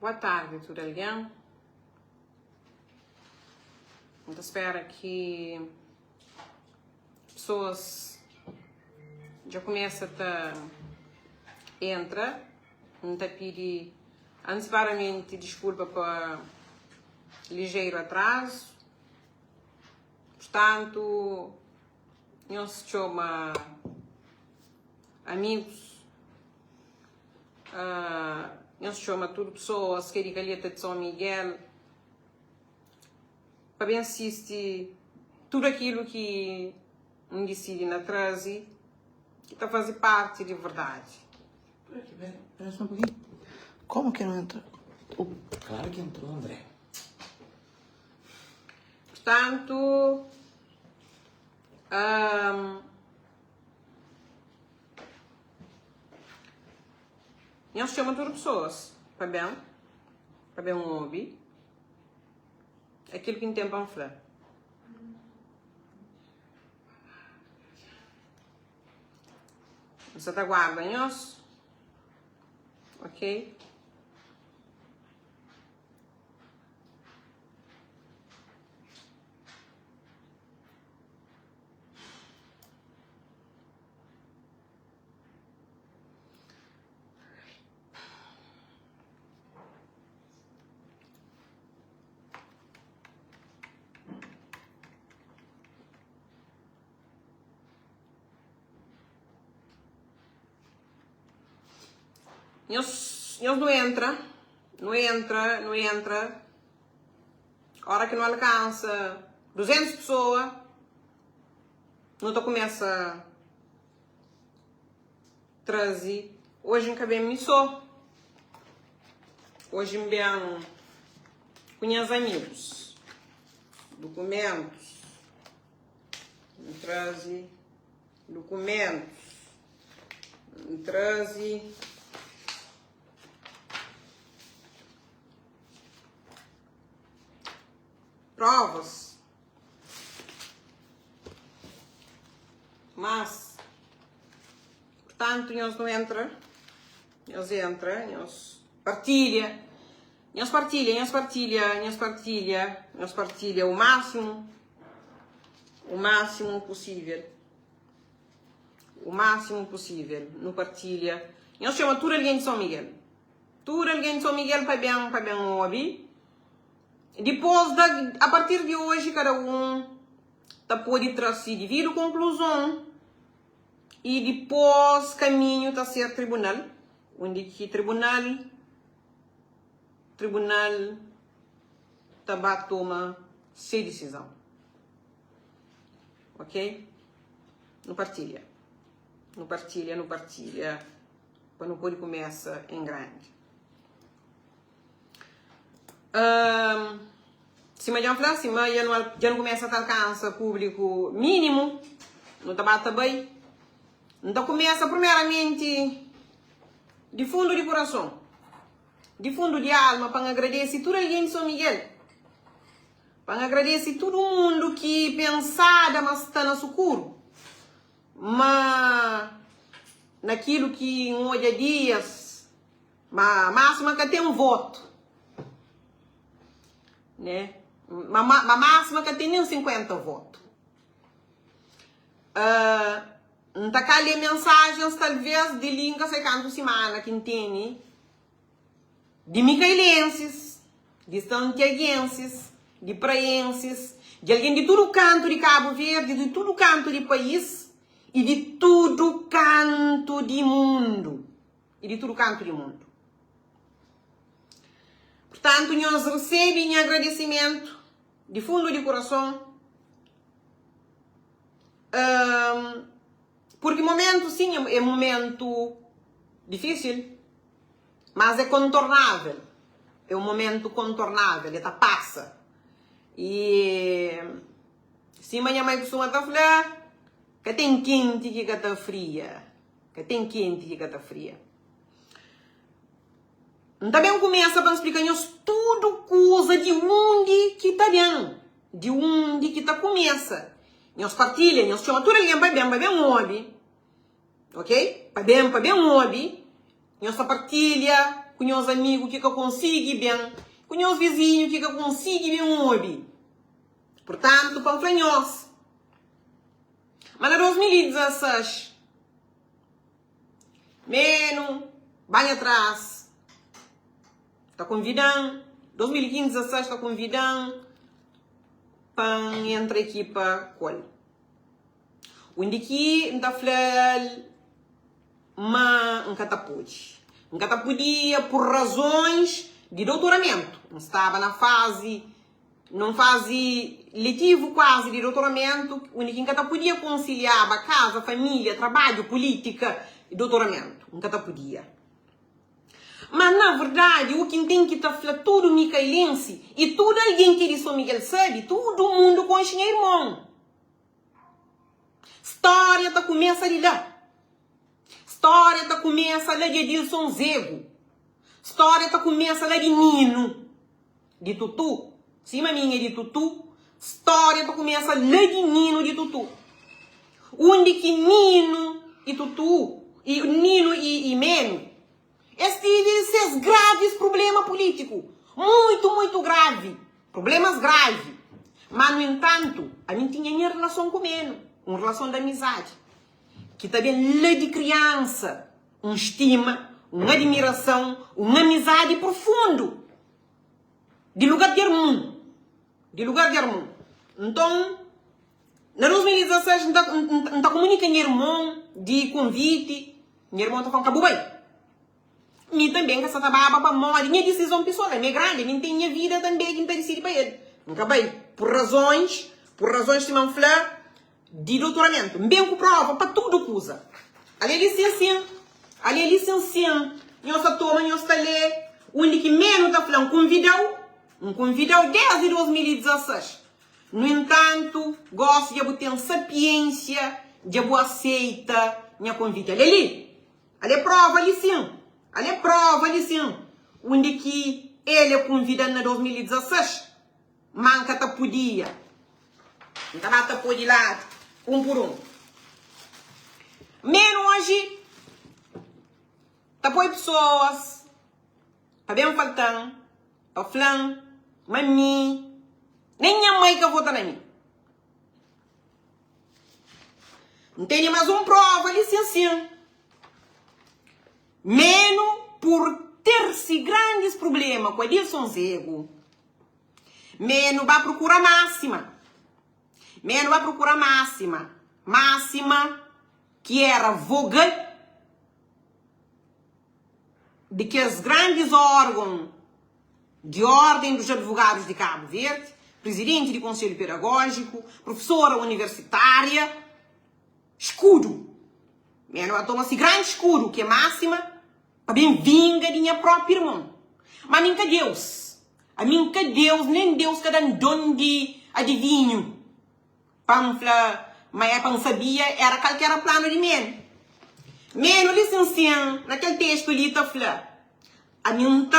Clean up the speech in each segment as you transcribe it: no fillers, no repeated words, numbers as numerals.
Boa tarde, tudo bem? Eu espero que pessoas já começam a entrar, não te pedir antecipadamente desculpa por ligeiro atraso. Portanto, não se chama amigos, não se chama tudo pessoas que calheta de São Miguel para bem assistir tudo aquilo que me decide na trase que está a fazer parte de verdade. Espera só um pouquinho. Como que não entra? Claro que entrou, André. Portanto, não se chama tudo pessoas para bem um hobby, aquilo que não tem para falar. Você está aguardando, ok? Eles não entra. A hora que não alcança 200 pessoas, não começa a trazer. Hoje em cabelo me sou. Hoje em bem conheço amigos. Documentos. Traze documentos. Traze provas, mas portanto eles não entram, eles partilha o máximo no partilha. Eles chamam tudo alguém de São Miguel para bem um hobby. Depois, a partir de hoje, cada pode trazer devido à conclusão e depois caminho está a ser tribunal, onde que tribunal vai tomar sua decisão, ok? Não partilha, para não poder começar em grande. Se já não começa a alcançar público mínimo, não está bem. Então começa primeiramente de fundo de coração, de fundo de alma, para agradecer tudo alguém de São Miguel, para agradecer todo mundo que pensada mas está no socorro, mas naquilo que hoje a dias, mas máxima que tem um voto, né? Mas máxima que tem nem 50 votos. Não está cá ler mensagens, talvez, de língua secando semana, que entende? De micaelenses, de santiaguenses, de praenses, de alguém de todo canto de Cabo Verde, de todo canto de país e de todo canto de mundo. Portanto, nós recebemos agradecimento de fundo de coração, porque o momento, sim, é um momento difícil, mas é contornável. É um momento contornável, ele passa. E se amanhã mais costuma estar falar, que tem quente que está fria. Também começa a explicar-nos tudo coisa de onde que está bem, de onde que está começa. Nós partilha, nós chama tudo alguém para bem um hobby, ok? Para bem um hobby. Nós partilha com os amigos que eu consigo bem, com os vizinhos que eu consigo bem hobby. Portanto, panflanhos. Mas em 2016, menos, bem atrás, está convidando, 2015-16 está convidando para entre a equipa qual. Onde que está falando, mas nunca podia por razões de doutoramento. Não estava na fase letivo quase de doutoramento, onde que nunca podia conciliar a casa, família, trabalho, política e doutoramento. Nunca podia. Mas, na verdade, o que tem que estar falando tudo micaelense e tudo alguém que de São Miguel sabe, todo mundo com o irmão. História tá começa de lá. História tá começa lá de Edilson Zego. História tá começa lá de Nino. De Tutu. Cima minha de Tutu. História tá começa lá de Nino de Tutu. Onde que Nino e Tutu, e Nino e Meno, esses graves problemas políticos. Muito grave. Problemas graves. Mas, no entanto, a mim tinha minha relação com Meno. Uma relação de amizade. Que também lá de criança, uma estima, uma admiração, uma amizade profundo. De lugar de irmão. Então, na 2016, não comunica meu irmão de convite. Meu irmão está falando, acabou bem. Me também, que essa trabalha para morrer. Minha decisão pessoal é grande. Minha tem minha vida também, que não decide para ele. Nunca bem. Por razões de não falar de doutoramento. Bem com prova para tudo que usa. Ali é licenciante. Nós toma, nós lê. Onde que menos está falando, convidou desde 2016. No entanto, gosto de ter sapiência, de aceita minha convite. Ali é prova, ali sim. Onde que ele é convidado na 2016, manca tá podia. Então tá por de lado, um por um. Menos hoje, tá por pessoas, tá bem faltando, tá falando, mas mim, nem minha mãe que vota na mim. Não tem mais uma prova, licencinha. Menos por ter-se grandes problemas com Edilson Zego. Menos vai procurar máxima. Máxima que era vogal de que os grandes órgãos de ordem dos advogados de Cabo Verde, presidente do Conselho Pedagógico, professora universitária, escudo. Menos toma-se grande escudo, que é máxima, para bem vinga de minha própria irmã. Mas nunca Deus. A mim que Deus, nem Deus que dá dono de adivinho. Panfla, mas é para sabia, era qualquer plano de mim. Menos licenciando, naquele texto ali está falando. A mim não te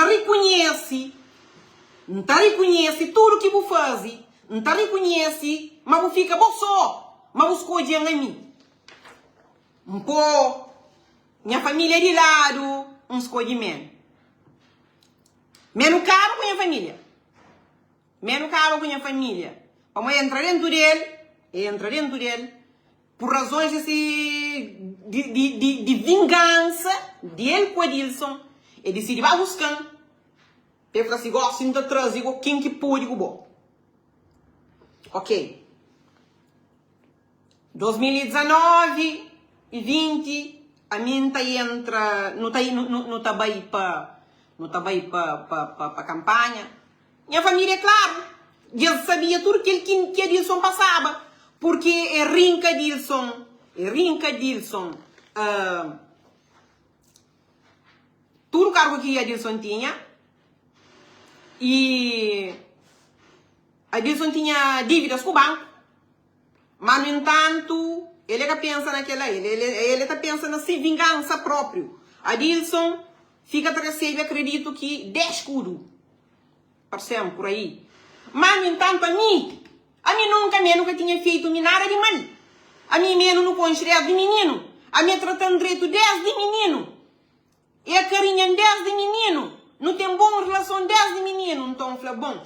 reconhece tudo que vou fazer. Não te reconhece, mas vou ficar bom só. Mas vou escolher a mim. Minha família de lado, escolhe menos. Menos caro com minha família. Vamos entrar dentro dele, por razões de vingança dele com Edilson. Ele decide, vai buscando. Ele fala assim, gosto de trazer quem que pôde o bom. Ok. 2019 e 20, a minha entra, não tá bem para campanha. Minha família, claro, já sabia tudo que Edilson passava, porque é rinca Edilson, tudo o cargo que Edilson tinha, e Edilson tinha dívidas com o banco, mas no entanto, ele é que pensa naquela, ele está pensando assim, vingança próprio. Edilson fica a receber, acredito que 10 escudos, por aí. Mas, no entanto, a mim nunca tinha feito nada de mal. A mim mesmo não construía de menino. A mim tratando direito desde menino. E a carinha desde menino. Não tem boa relação desde menino. Então, fala, bom,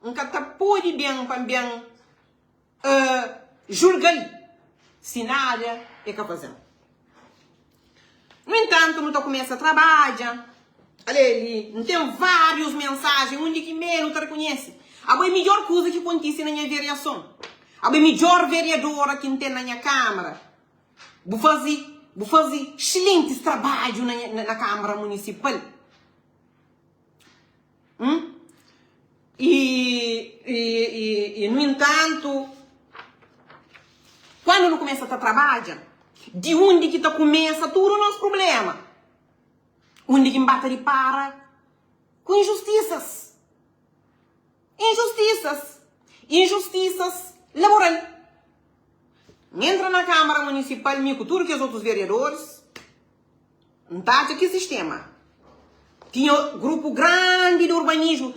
nunca tá pode bem para bem julguei. Se nada é capaz. No entanto, não começa a trabalhar. Olha ali, não tem várias mensagens, onde que menos te reconhece. A melhor coisa que acontece na minha variação. A melhor vereadora que tem na minha Câmara. Vou fazer excelentes trabalhos na Câmara Municipal. E, no entanto, quando não começa a trabalhar, de onde que começa todo o nosso problema? Onde que bate de para? Com injustiças. Injustiças laborais. Entra na Câmara Municipal, com tudo que os outros vereadores, não tá aqui sistema. Tinha grupo grande de urbanismo,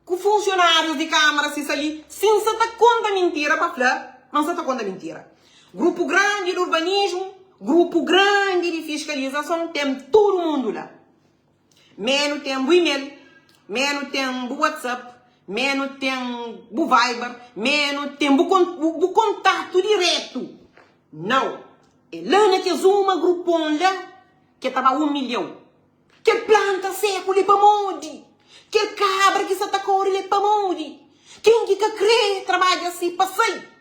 com funcionários de Câmara, se sair, sem se dar conta mentira para falar, mas se dar conta mentira. Grupo grande de urbanismo, grupo grande de fiscalização, tem todo mundo lá. Menos tem o e-mail, menos tem o WhatsApp, menos tem o Viber, menos tem o contato direto. Não. É lá naquele uma grupão lá, que estava 1 milhão. Que planta seca ali para mude. Que cabra que se atacou ali para mude. Quem que crê trabalha assim, passei.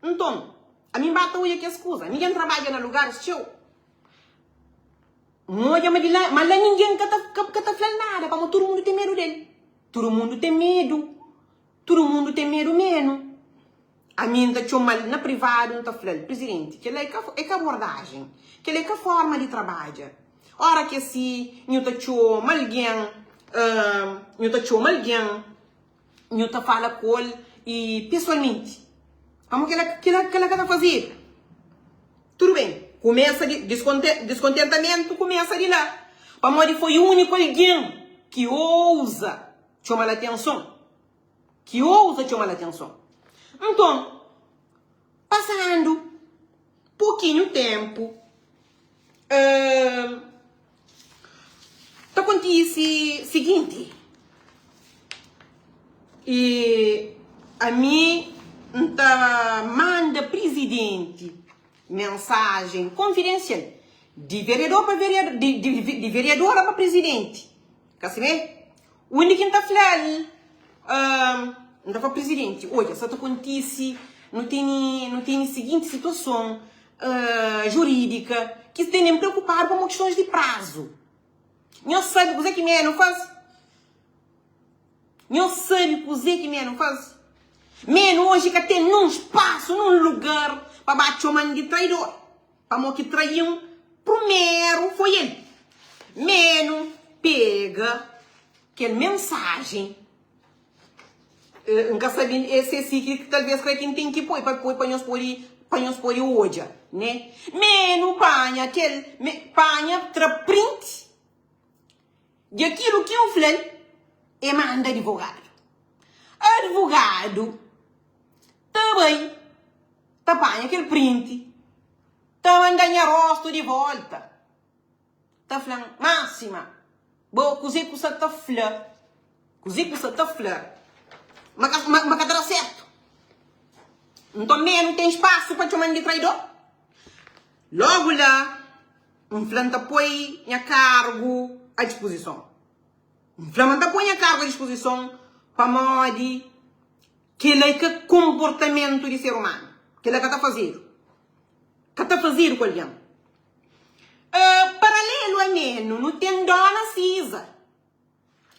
Então, a mim bata hoje que excusa. Ninguém trabalha no lugar seu. Mas lá ninguém tá falando nada. Para todo mundo tem medo dele. Todo mundo tem medo. Todo mundo tem medo menos. A mim tá chamando na privada, não tá falando, presidente, que é que abordagem, que é que forma de trabalho. Ora que se não tá chamando alguém, não tá fala com ele e pessoalmente. Como que ela tá fazendo? Tudo bem. Começa de descontentamento, começa de lá. Para foi o único alguém que ousa chamar a atenção. Então, passando pouquinho tempo, acontece o seguinte. E a mim manda presidente mensagem confidencial de vereador para vereador, de vereadora para presidente. Quer saber? O único que está falando, não está presidente. Olha, só acontece, não tem seguinte situação jurídica que se tem nem preocupar com questões de prazo. Não sabe o que não faz? Não sabe o que não faz? Menos hoje que tem num espaço, num lugar, para bater o mano de traidor. Para que traiam, primeiro foi ele. Menos pega aquela mensagem. Nunca sabe esse que talvez que quem tem que pôr para nós pôr hoje, né? Menos panha print de aquilo que eu falei e manda advogado. Advogado também panha aquele print, também ganha rosto de volta. Tá falando, máxima, boa cozer com essa tafla, mas cadê certo? Então, não tem espaço para chamar de traidor. Logo lá, planta põe a cargo à disposição. Planta põe a cargo à disposição para modo que ele é comportamento de ser humano. Que ele está fazendo. Que está fazendo com alguém. Paralelo a menos, não tem dona Cisa.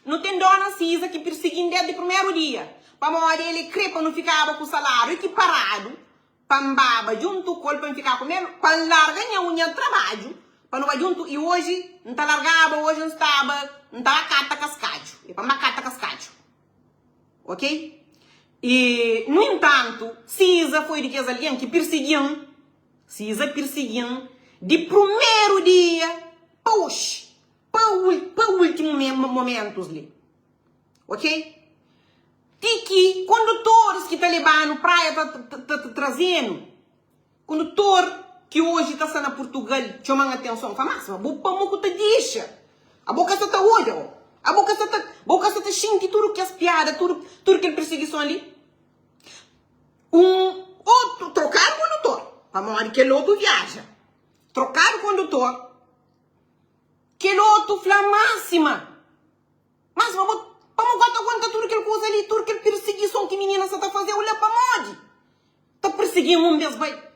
Não tem dona Cisa que perseguindo desde o primeiro dia. Para modo ele crepa não ficava com o salário equiparado. Para baba junto com ele para ficar com ele. Para largar a unha de trabalho. Para não ir junto. E hoje não está largado, hoje não estava. Não está a cata cascádio. É para macata cascádio. Ok? E, no entanto, Cisa foi de alguém que perseguiam. Cisa perseguiam de primeiro dia para hoje. Para o último momentos ali. Ok? Tiki, condutores que tá levando praia tá trazendo. Condutor que hoje está sendo na Portugal, chamando atenção, fala, Máxima, boca muito te deixa. A boca só está olha, a boca só está xingue tudo que as piadas, tudo que é perseguição ali. Um outro, trocar o condutor, para morrer que outro viaja. Trocar o condutor, que outro fala, Máxima, para não conta tudo que coisa ali, tudo que perseguição que menina só está fazendo, olha para morrer. Está perseguindo um mês, vai.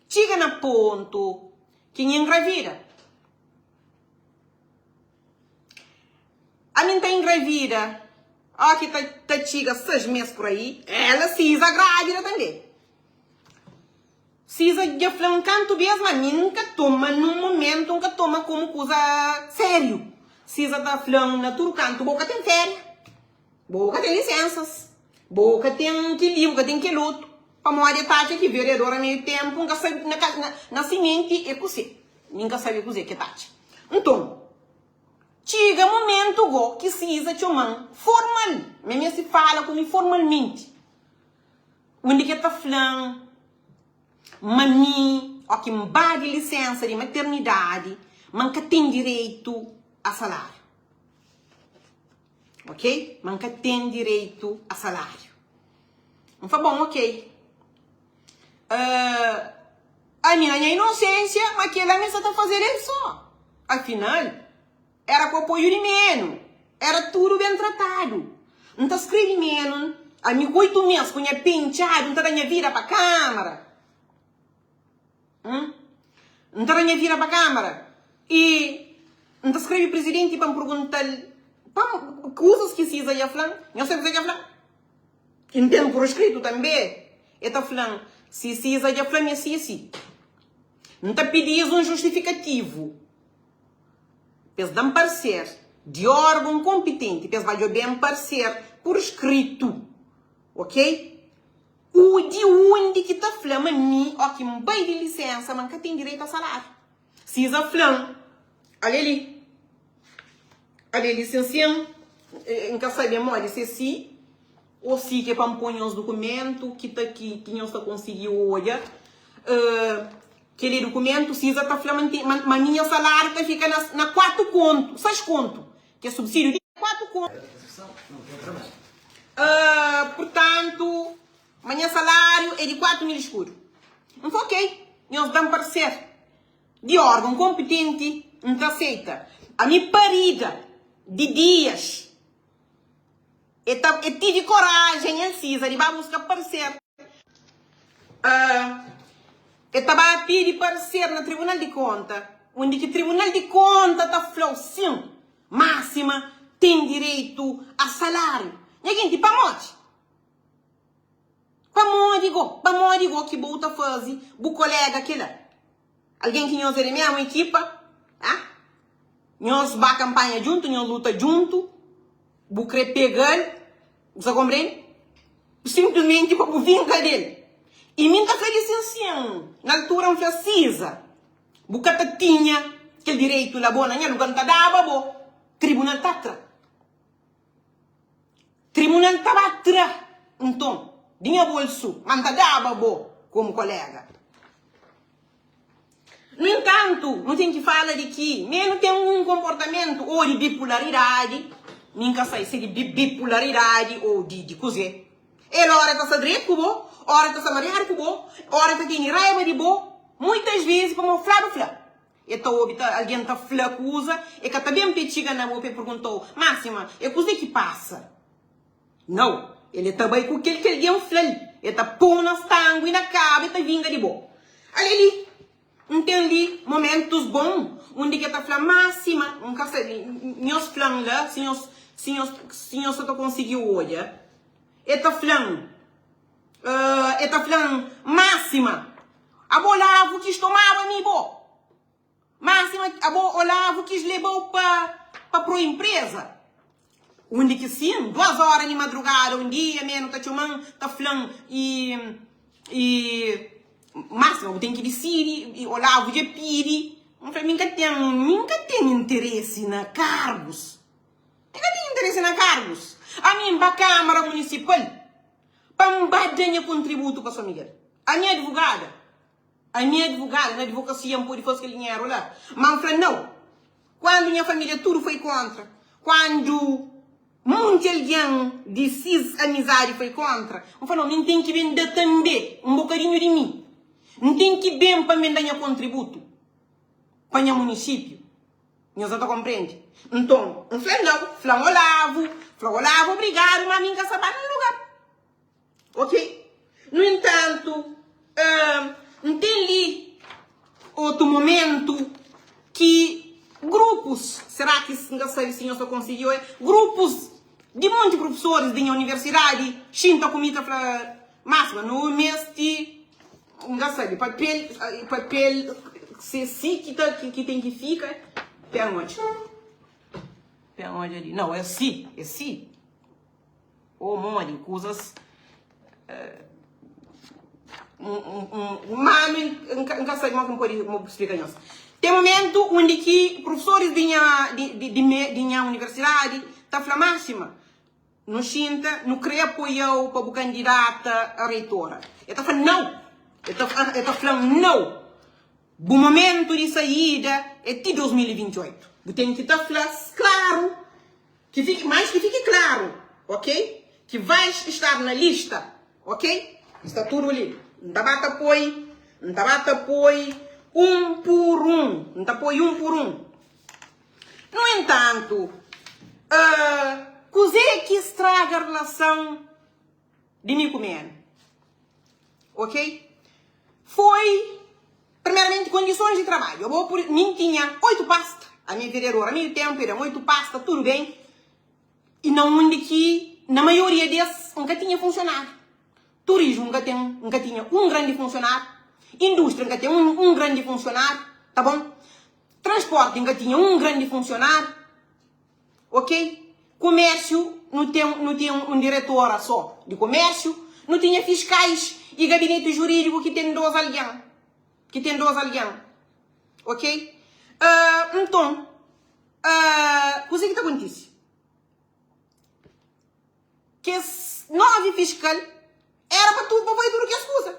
Chega na ponto que engravida. A minha está engravida. Aqui está chega 6 meses por aí. Ela se isa grávida também. Se isa de flancanto mesmo, a mim nunca toma num momento, nunca toma como coisa sério. Se isa da flan na tudo canto, boca tem férias. Boca tem licenças. Boca tem que livro, boca tem que luto. Para morrer taxa que vereadora meio tempo, nunca sabe na semente e cozer. Nunca sabe cozer que taxa. Então, chega momento go que se isa chamar formal. Mesmo se fala comigo formalmente. Onde que tá falando, mami, ó que me bate licença de maternidade, manca tem direito a salário. Ok? Manca tem direito a salário. Não foi bom, ok. A minha inocência, mas que ela mesma está fazendo isso só. Afinal, era com apoio de menos. Era tudo bem tratado. Não está escrevendo menos. A minha 8 meses, com a pinchado, não está dando vira para a câmara. Não está dando vira para a câmara. E não está escrevendo presidente para me perguntar coisas que se ia falando. Não sei o que ia falando. Entendo por escrito também. Ele está falando. Se isa de aflame assim. Não está pedindo um justificativo. Pes dar um parecer de órgão competente. Pes vai bem parecer por escrito. Ok? O de onde que está flama mim, ó que me vai de licença, mas que tem direito a salário. Se isa flama, olha ali. Olha ali, licenciando. Em que sabe memória, se sim. Ou se que é para pôr os documentos que nós conseguiu olhar. Aquele documento, se está falando, mas minha salário fica na 4 conto, 6 conto, que é subsídio de 4 conto. Portanto, minha salário é de 4 mil escuro. Não foi ok. Nós damos parecer de órgão competente, não aceita. A minha parida de dias. Eu tive coragem, Cisa, de buscar parecer. Eu estava a pedir parecer no Tribunal de Contas, onde que o Tribunal de Contas está falando, sim, Máxima tem direito a salário. E a gente, para morrer, que bota fazer, o colega aquele. Alguém que nós é a mesma equipa, nós vamos campanha junto, nós luta junto. Vou querer pegar, você compreende? Simplesmente para vingar dele. E minha feliz assim, na altura não precisa. Bucata tinha aquele direito lá bom, não lugar não tá dava bom. Tribunal tá atrás. Tribunal tá atrás. Então, dinha bolso, mas tá dava bom como colega. No entanto, não tem que falar de que mesmo tem um comportamento ou de bipolaridade. Nunca sei se de bipolaridade ou de cozer. Ele hora está a direito com o hora está a mariar com o hora está tendo raiva de bo. Muitas vezes para mostrar o flá. Então alguém está flacusa e que está bem petiga na boca e perguntou, Máxima, é coisa que passa? Não, ele está bem com aquele que ele é um flá. Ele está pondo nas tango e na caba e está vinga de bo. Ali, entendi momentos bons, onde que está falando, Máxima, nunca sei, nós falamos lá, se nós só conseguiu olhar, ele está falando, Máxima, a Olavo quis tomar me bo, Máxima, a Olavo quis levar para a empresa, onde que sim, 2 horas de madrugada, um dia menos, está falando, Máxima, eu tenho que decidir, e Olavo de piri, eu falei, nunca tem interesse na cargos. Nunca tem interesse na cargos. A minha para a Câmara Municipal, para me dar contributo para São Miguel. A minha advogada, A minha advogada, na advocacia, não pôde fazer aquele dinheiro lá. Mas falei, não. Quando minha família tudo foi contra, quando muito alguém disse amizade foi contra, eu falei, não tem que vender também um bocadinho de mim. Não tem que bem para me dar contributo para o município. Não está compreende? Então, eu falei, não, Olavo, obrigado, mas minha casa vai no lugar. Ok? No entanto, não tem ali outro momento que grupos, será que não sei se eu só conseguiu, grupos de muitos professores da universidade, xinta comida para máxima, no mês de, não sei, papel, se que tem que ficar, pé onde? Pé onde ali? Não, é si. Ou mori, coisas... Mas nunca sei mais como pode explicar isso. Tem momento onde que professores de minha universidade estão falando máxima. No Xinta, não queria apoiar para o candidata a reitora. Eu estou falando não. Eu estou falando não. O momento de saída é de 2028. Eu tenho que estar falando claro, que fique claro, ok? Que vai estar na lista, ok? Está tudo ali. Não bate apoio um por um. Não apoio um por um. No entanto, coisa que estraga a relação de mim com ele, ok? Foi, primeiramente, condições de trabalho. Mim tinha 8 pastas, a minha vereadora, a meu tempo eram 8 pastas, tudo bem. E não onde que, na maioria desses, nunca tinha funcionário. Turismo nunca tinha um grande funcionário. Indústria nunca tinha um grande funcionário. Tá bom? Transporte nunca tinha um grande funcionário. Ok? Comércio não tem um diretor só de comércio. Não tinha fiscais e gabinete jurídico que tem 2 aliás. Ok? Então, o que está acontecendo? Que esse 9 fiscal era para tudo que as coisas.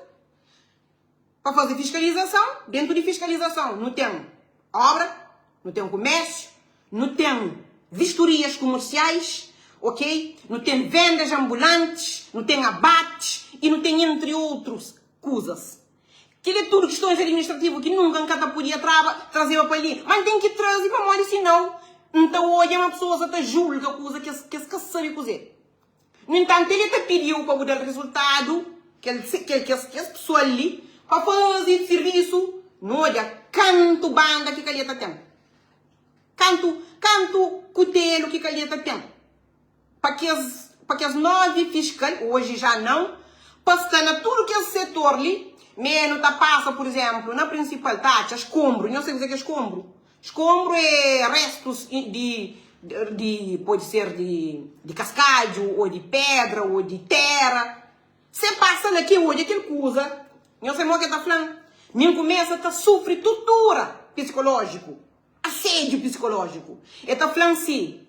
Para fazer fiscalização, dentro de fiscalização não tem obra, não tem comércio, não tem vistorias comerciais, ok? Não tem vendas ambulantes, não tem abates e não tem entre outras coisas. Que é tudo questões administrativas que nunca podia trazer para ali. Mas tem que trazer para morrer, senão, então olha uma pessoa até julga a coisa que sabe cozer. No entanto, ele até pediu para mudar o resultado, que as pessoas ali, para fazer serviço, não olha, canto banda que calheta tem. Canto cutelo que calheta tem. Para que as 9 fiscais, hoje já não, para estar na tudo que é setor ali, menos tá passa, por exemplo, na principal taxa, escombro, não sei o que é escombro. Escombro é restos pode ser de cascalho, ou de pedra, ou de terra. Você passa aqui hoje, aquele coisa, não sei o que está falando. Minha começa a sofrer tortura psicológico, assédio psicológico. Ele está falando assim,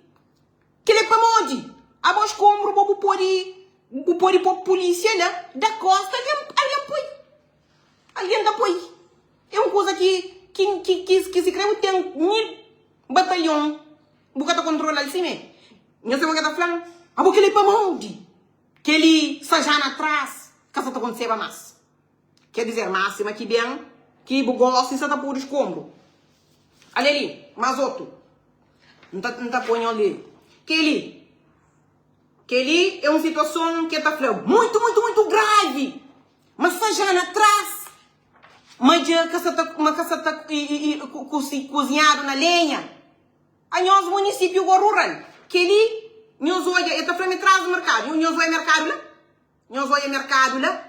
que ele é para onde? A voz compra o pori para polícia, né? Da costa, alguém dá apoio. É uma coisa que se crê que tem 1000 batalhões. Buka tá controla ali cima. Não sei o que tá falando. A boca ele para onde? Que ele sajana atrás. Que essa tá acontecendo mais. Quer dizer, máxima que bem, que bugosse está por escombro. Ali, mas outro. Não tá ponhando ali. Que ali é uma situação que tá falando muito grave. Mas sajana atrás. Mas uma caçata cozinhado na lenha. A nosso município rural, que ele, nós olha, está falando atrás do mercado, nós olha mercado lá,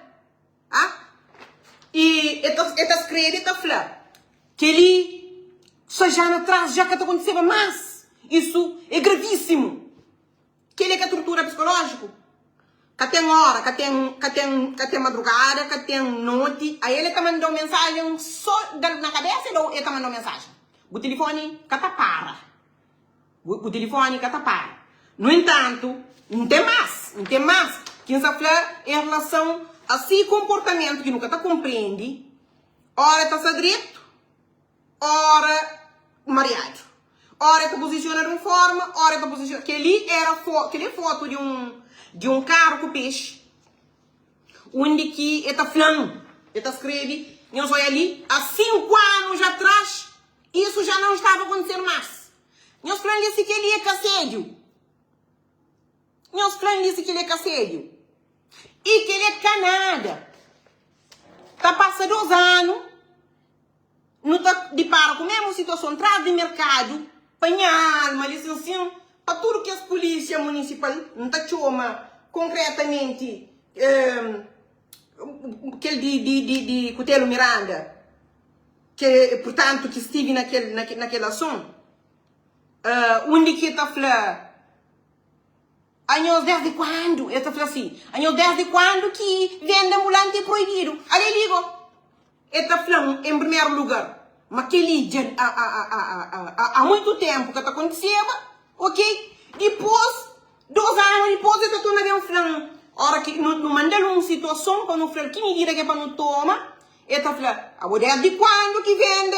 e está escrevendo, está falando, que ele, só já atrás, já que está acontecendo mais, isso é gravíssimo, que ele é que é tortura psicológica, que tem hora, que tem madrugada, que tem noite, aí ele está mandando mensagem só na cabeça, ele está mandando mensagem, o telefone, que está para. O telefone que está para. No entanto, não tem mais. Quem está falando em relação a esse comportamento que nunca está compreende, Ora está direito, ora mareado. Ora está posicionado de uma forma, ora está posicionado... Aquele é foto de um carro com peixe. Onde que está falando, está escreve, nós olha ali, há 5 anos atrás, isso já não estava acontecendo mais. Nós falamos que ele é assédio. Nós falamos que ele é assédio. E que ele é canada. Está passando 2 anos, não está de para com a mesma situação, traz de mercado, panhar, uma licença, para tudo que as polícia municipal não está chama concretamente, aquele de Cutelo Miranda, que, portanto, que estive naquela ação, onde que está falando, anos desde quando? Ele está falando assim, anos desde quando que vende ambulante é proibido? Ali ligo. Ele está falando, em primeiro lugar, mas aquele há muito tempo que está acontecendo, ok? Depois, 2 anos depois, ele está tornando falando, hora que não mandaram uma situação para não falar, que me diga que é para não tomar, ele está falando, desde quando que vende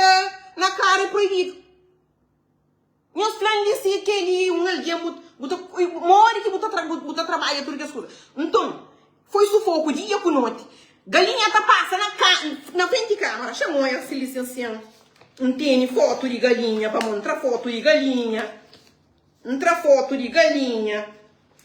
na cara é proibido? Nós falamos desse que ele, alguém, mora que botar trabalho, tudo as coisas. Então, foi sufoco dia com noite. Galinha tá passa na frente de câmera, chamou essa licenciando. Não tem foto de galinha para mostrar foto de galinha. Mostrar foto de galinha.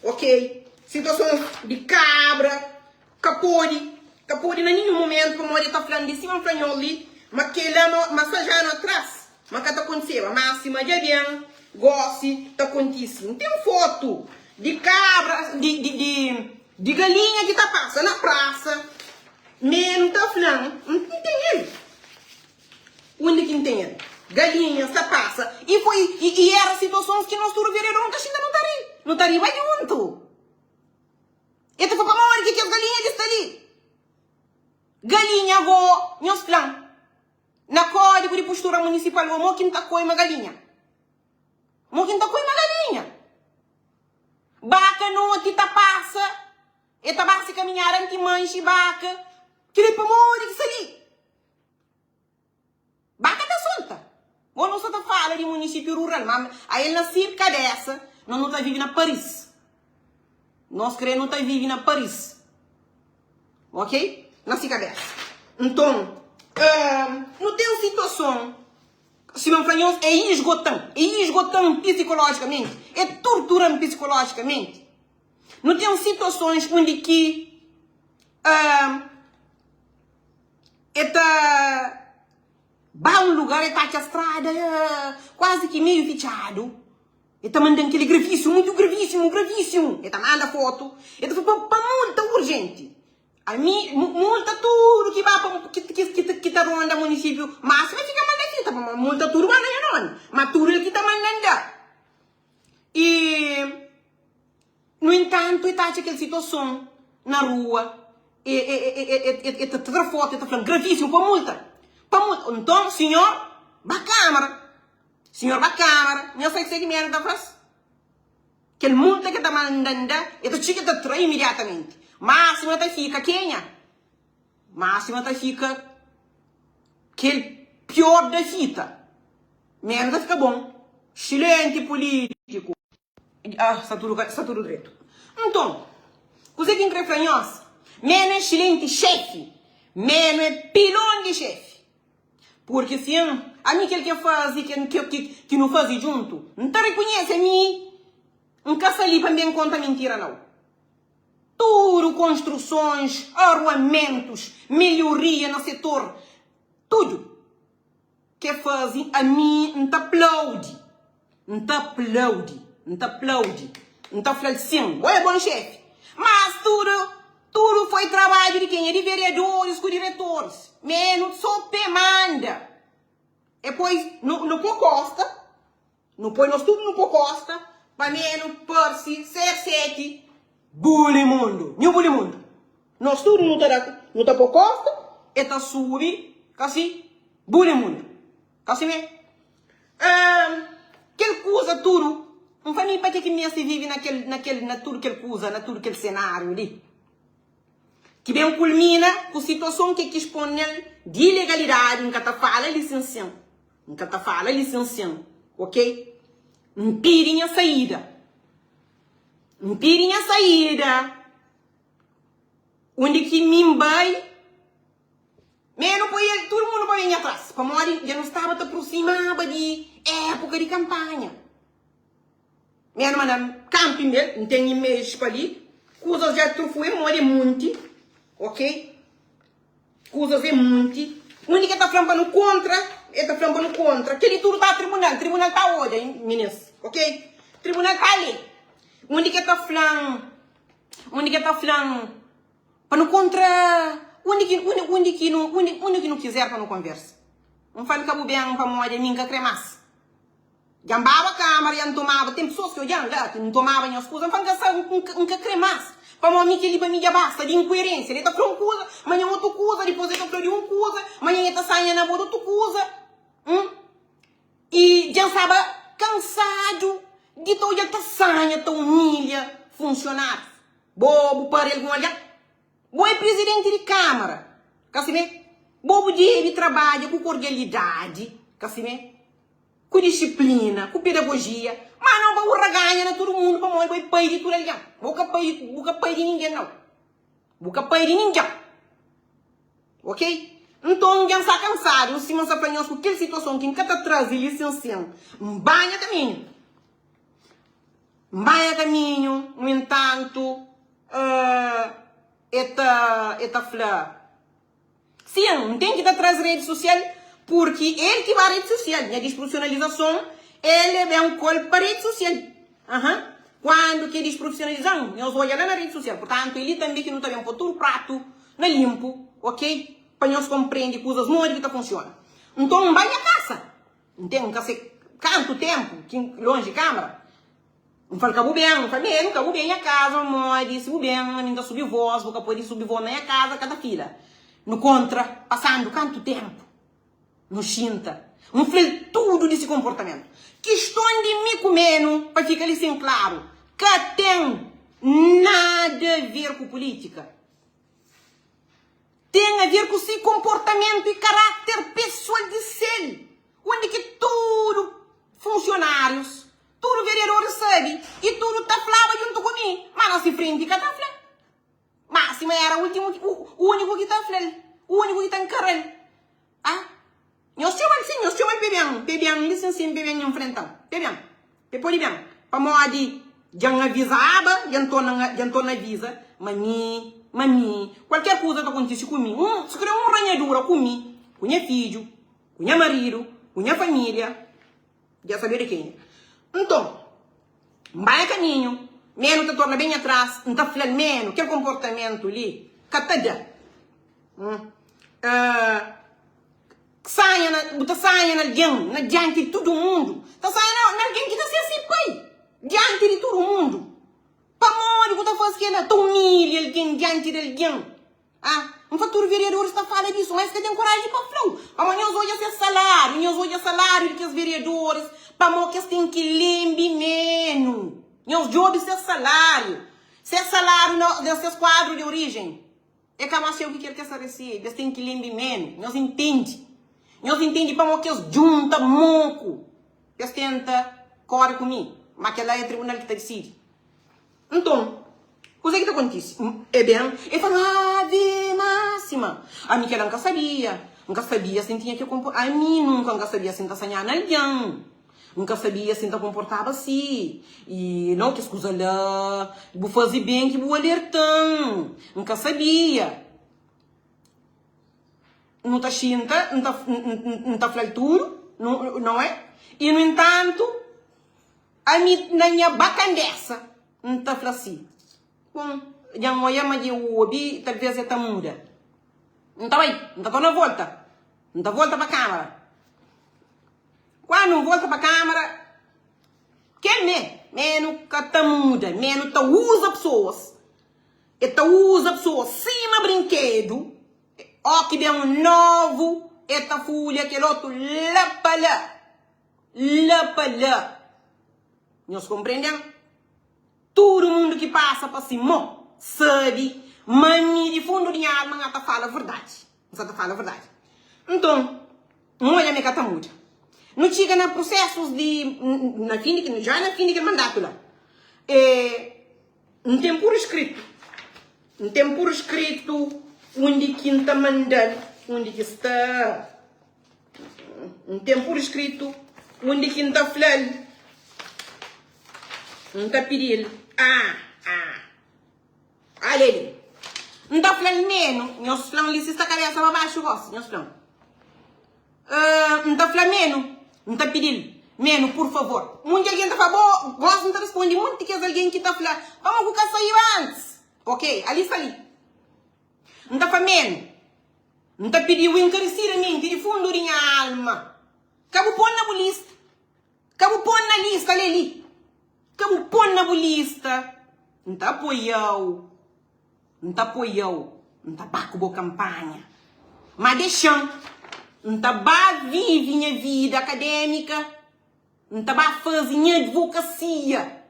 Ok? Situação de cabra, capone. Capone em nenhum momento, como ele tá falando de cima, falando ali, mas que lá, mas já não atrás. Mas que tá acontecendo, máxima de bem, goste, tá acontecendo. Não tem foto de cabra, de galinha que tá passando na praça, mesmo tá falando, não tem ele. Onde que tem ele? Galinha, tá passa. E eram situações que nós todos vereadores não tá ali, vai junto. E tu foi para onde que as galinhas estão ali? Galinha, vou, meus planos. Na código de postura municipal, o mo quinta coi uma galinha. Mo quinta coi uma galinha. Baca não que tá passa. E tá base caminhar anti manche baca. Que para morrer que ali. Baca tá solta. Ou não só tá fala de município rural, mas aí na cerca dessa, não tá vivendo na Paris. Nós queremos não tá vivendo na Paris. Ok? Na cerca dessa. Então, não tem situação, se não falamos, é esgotando psicologicamente, é torturando psicologicamente. Não tem situações onde que vai um lugar e está aqui a estrada, quase que meio fechado. E está mandando aquele gravíssimo, muito gravíssimo. E está mandando foto. E está falando para multa urgente. A mim, multa tudo que vai para que tá mandando município, mas vai ficar mandando fita, multa tudo vai não, mas tudo que tá mandando. E no entanto, está aquela situação na rua, e tá foto, está falando gravíssimo para multa. Então, senhor, vai à câmara, não sei que merda da frase. Aquele multa que tá mandando, e tá chique tá trai imediatamente. Máxima tá fica quenha. Máxima tá fica aquele pior da fita. Merda fica bom. Excelente político. Está tudo direito. Então, você que incrível nós, menos excelente chefe, menos é pilão de chefe. Porque se a mim aquele que faz que não faz junto, não tá reconhece a mim, não caça ali para bem conta mentira não. Tudo, construções, arruamentos, melhoria no setor, tudo que fazem a mim não aplaude, não falando sim, é bom chefe, mas tudo foi trabalho de quem? De vereadores com diretores, menos só manda. Depois, no Costa, não põe nós tudo no Costa, para menos, Percy, C7, Bulimundo. Nós tudo não tá por Costa, e tá subi, assim, Bulimundo. Assim mesmo. Que coisa tudo, não faz nem para que minha se vive na tudo que coisa, na tudo aquele cenário ali. Que bem culmina com a situação que expõe de ilegalidade, nunca tá fala licenciando. Nunca tá fala licenciando, ok? Impirem a saída. Impirem a saída. Onde que Mimbai, menos para todo mundo para vir atrás. Para morrer, já não estava te aproximando de época de campanha. Menos mandam camping dele, não tem e-mails para ali. Coisas já trufou, morre muito, ok? Coisas é muito. O único que está falando contra, está falando contra. Aquele tudo está tribunal está hoje, hein, meninos, ok? Tribunal está ali. O único que está falando, para não contra, onde que não quiser para não conversa. Não falo que a bem para moda ninguém cremasse. Jambava a câmara e não tomava, tem pessoas que olham lá, que não tomavam as coisas, não falo que nunca cremasse. Para uma amiga ali para mim já basta de incoerência. Ele está falando uma coisa, amanhã outra coisa, depois ele está falando de uma coisa, amanhã ele está saindo na boa outra coisa. E já estava cansado de todo ele está saindo, está humilha funcionários. Bobo para ele não olhar. Bom é presidente de Câmara, Cassime? Bobo de ele trabalha com cordialidade, Cassime? Com disciplina, com pedagogia, mas não para o ganha na todo mundo, para morrer, vai pai de tudo ali. Boca pai de ninguém, não. Boca pai de ninguém. Ok? Então, já está cansado, se não se apanhou com aquela situação que nunca está trazendo licenciando, banha caminho. Banha caminho, no entanto, esta flor. Sim, não tem que estar atrás da rede social, porque ele que vai à rede social, a desprofissionalização, ele é um colo para a rede social. Quando que desprofissionalização, nós olhamos na rede social, portanto, ele também que não está bem por todo o prato, não limpo, ok? Para nós compreender coisas muito que funcionam. Então, não vai à casa. Não tem que ser canto tempo, longe de câmara. Não fala que eu bem, não fala mesmo, que eu bem a casa, mãe, se eu bem, ainda subir voz, vou poder subir voz na minha casa, cada fila. No contra, passando quanto tempo? No xinta. Um fez tudo desse comportamento. Questão de me comendo, para ficar ali sem claro, que tem nada a ver com política. Tem a ver com o seu comportamento e caráter pessoal de ser. Onde que tudo funcionários, tudo vereador sabe, e tudo tá falando junto comigo. Mas não se frente que tá falando. Máxima era o único que tá falando. O único que tá encarando. Nós chamamos bebem, licença, bebem em frente. Bebem, depois bebem. Para modo já avisava, já não avisa, mami, qualquer coisa que acontece comigo, se criou uma ranhadura comigo, com minha filho, com minha marido, com minha família, já sabia de quem. Então, vai caminho, menos te torna bem atrás, não está falando menos, que comportamento ali, catada. Saia na alguém, diante de todo mundo, está saindo na alguém que está se assim, pai, diante de todo mundo. Para morrer, que está fazendo, tu humilha alguém diante de alguém. Um fator vereador está falando disso, mas que tem coragem para falar. Amanhã nós olhamos esse salário que os vereadores, para morrer que tem que lembrar menos. Nós jogamos esse salário desses quadros de origem. É que a massa o que quer que essa receita, eles têm que lembrar menos. Nós entendemos para morrer que eles juntam moco. Eles tentam correr comigo, mas que lá é o tribunal que está decidindo. Então, o que acontece? É bem, ele fala, Ave Máxima. A mim que ela nunca sabia se tinha que comportar. A mim nunca sabia se sonhar na alguém. Nunca sabia se comportava assim. E não, que escusa lá, vou fazer bem, que vou alertar. Nunca sabia. Não está xinta, não está flalturo, não é? E, no entanto, a minha bacandessa, não está assim. Bom, já não é mais de ouvir, talvez é muda. Não está bem, não está na volta. Não está volta para a câmara. Quando não volta para a câmara, quer menos que está muda, menos que usa pessoas. E usa pessoas cima brinquedo, ó que deu um novo, esta folha, aquele outro, lá para lá. Nós compreendemos? Todo mundo que passa para cima sabe, Mami de fundo de minha alma, não fala a verdade. Não fala a verdade. Então, não olha me cata muito. Não chega nos processos de, já na fim de mandato lá. Não tem por escrito. Não tem por escrito onde que está mandando, onde que está. Não tem por escrito onde que está falando. Não está pedindo. Olha ali. Não está falando menos. Nós falamos ali, se está cabeça para baixo, gosto. Nós falamos. Não está falando menos. Não está pedindo. Menos, por favor. Onde alguém está falando, gosto, não está respondendo. Muito que é alguém que está falando. Vamos colocar sair antes. Ok? Ali está ali. Não está falando menos. Não está pedindo encarecidamente de fundo da minha alma. Cabo pôr na lista. Cabo pôr na lista, ali. Cabo pôr na lista. Não está apoiando. Não está apoiando. Não está para com a campanha. Mas deixando. Não está para viver minha vida acadêmica. Não está para fazer minha advocacia.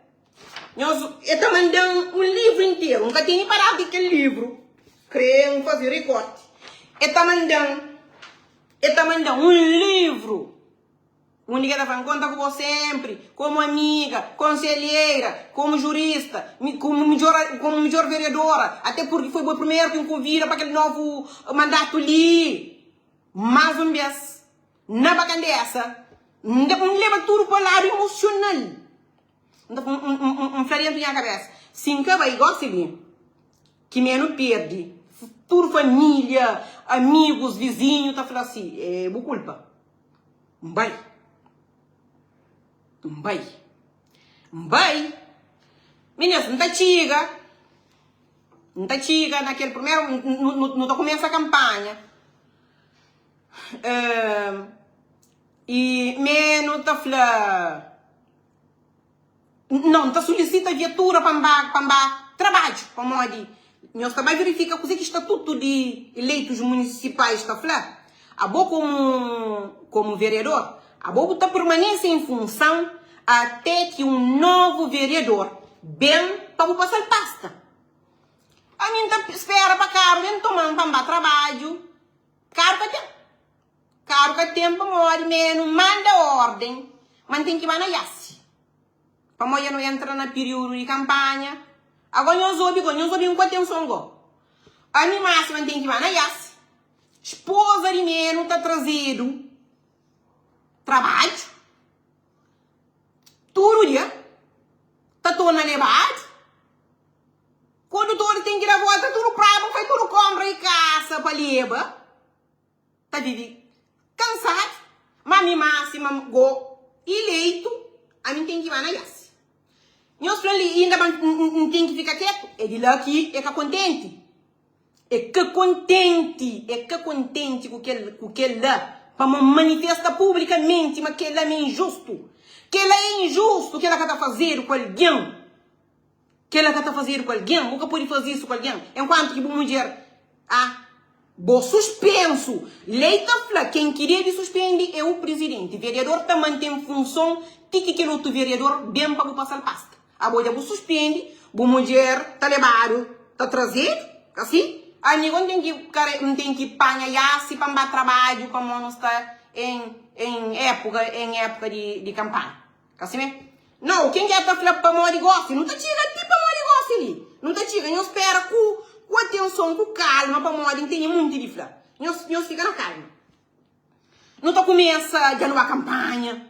Eu estou mandando um livro inteiro. Nunca tenho parado de aquele livro. Creio fazer recorte. Eu estou mandando um livro. Onde eu estou conta com você sempre. Como amiga, conselheira, como jurista, como melhor vereadora. Até porque foi o primeiro que me convida para aquele novo mandato ali. Mais uma vez, na bacandessa, não leva tudo para o lado emocional. Um floriento na cabeça. Sim, que vai igual se que menos perde. Tudo família, amigos, vizinhos, tá falando assim, é boa culpa. Vai. Meninas, não tá chiga. Não tá chiga naquele primeiro, não começa a campanha. E menos tá falando. Não, tá solicita viatura para trabalho, para modo. Nós também verifica o que o estatuto de eleitos municipais está falando. A boa como vereador, a boa está permanece em função até que um novo vereador bem para passar pasta. A mim tá espera para caro, nem tomando para trabalho. Caro que tempo para menos manda ordem, mantém que vai na Yassi. Para moia não entra na período de campanha. Agora nós ouvimos com atenção. A minha máxima tem que ir na Yassi. Esposa de menos está trazido trabalho. Tudo dia. Está todo na levada. Quando todo tem que ir a volta, tudo pravo, faz tudo compra e caça para leva. Está vivo. Cansado. Mas a minha máxima eleito. A mim tem que ir na Yassi. Nós falamos ainda não tem que ficar quieto. É de lá que é que contente. É que contente com aquele lá. Para manifestar publicamente, mas que ele é injusto. Que ele é injusto, que ele está fazendo com alguém. Que ele está fazendo com alguém. Nunca pode fazer isso com alguém. Enquanto que a mulher, suspenso. Lei tá falando, quem queria de suspender é o presidente. O vereador também tem função de que aquele outro vereador bem para passar pasta. A boia suspende, a mulher está levado, está trazido, assim. A ninguém tem que panhar se para trabalho, como não está em época de campanha. Assim mesmo? Não, quem quer estar falando para o negócio, não está tirando tipo para o negócio ali. Não está tirando, não espera com atenção, com calma, para o não tem muito de falar. Não fica na calma. Não está começa já numa campanha,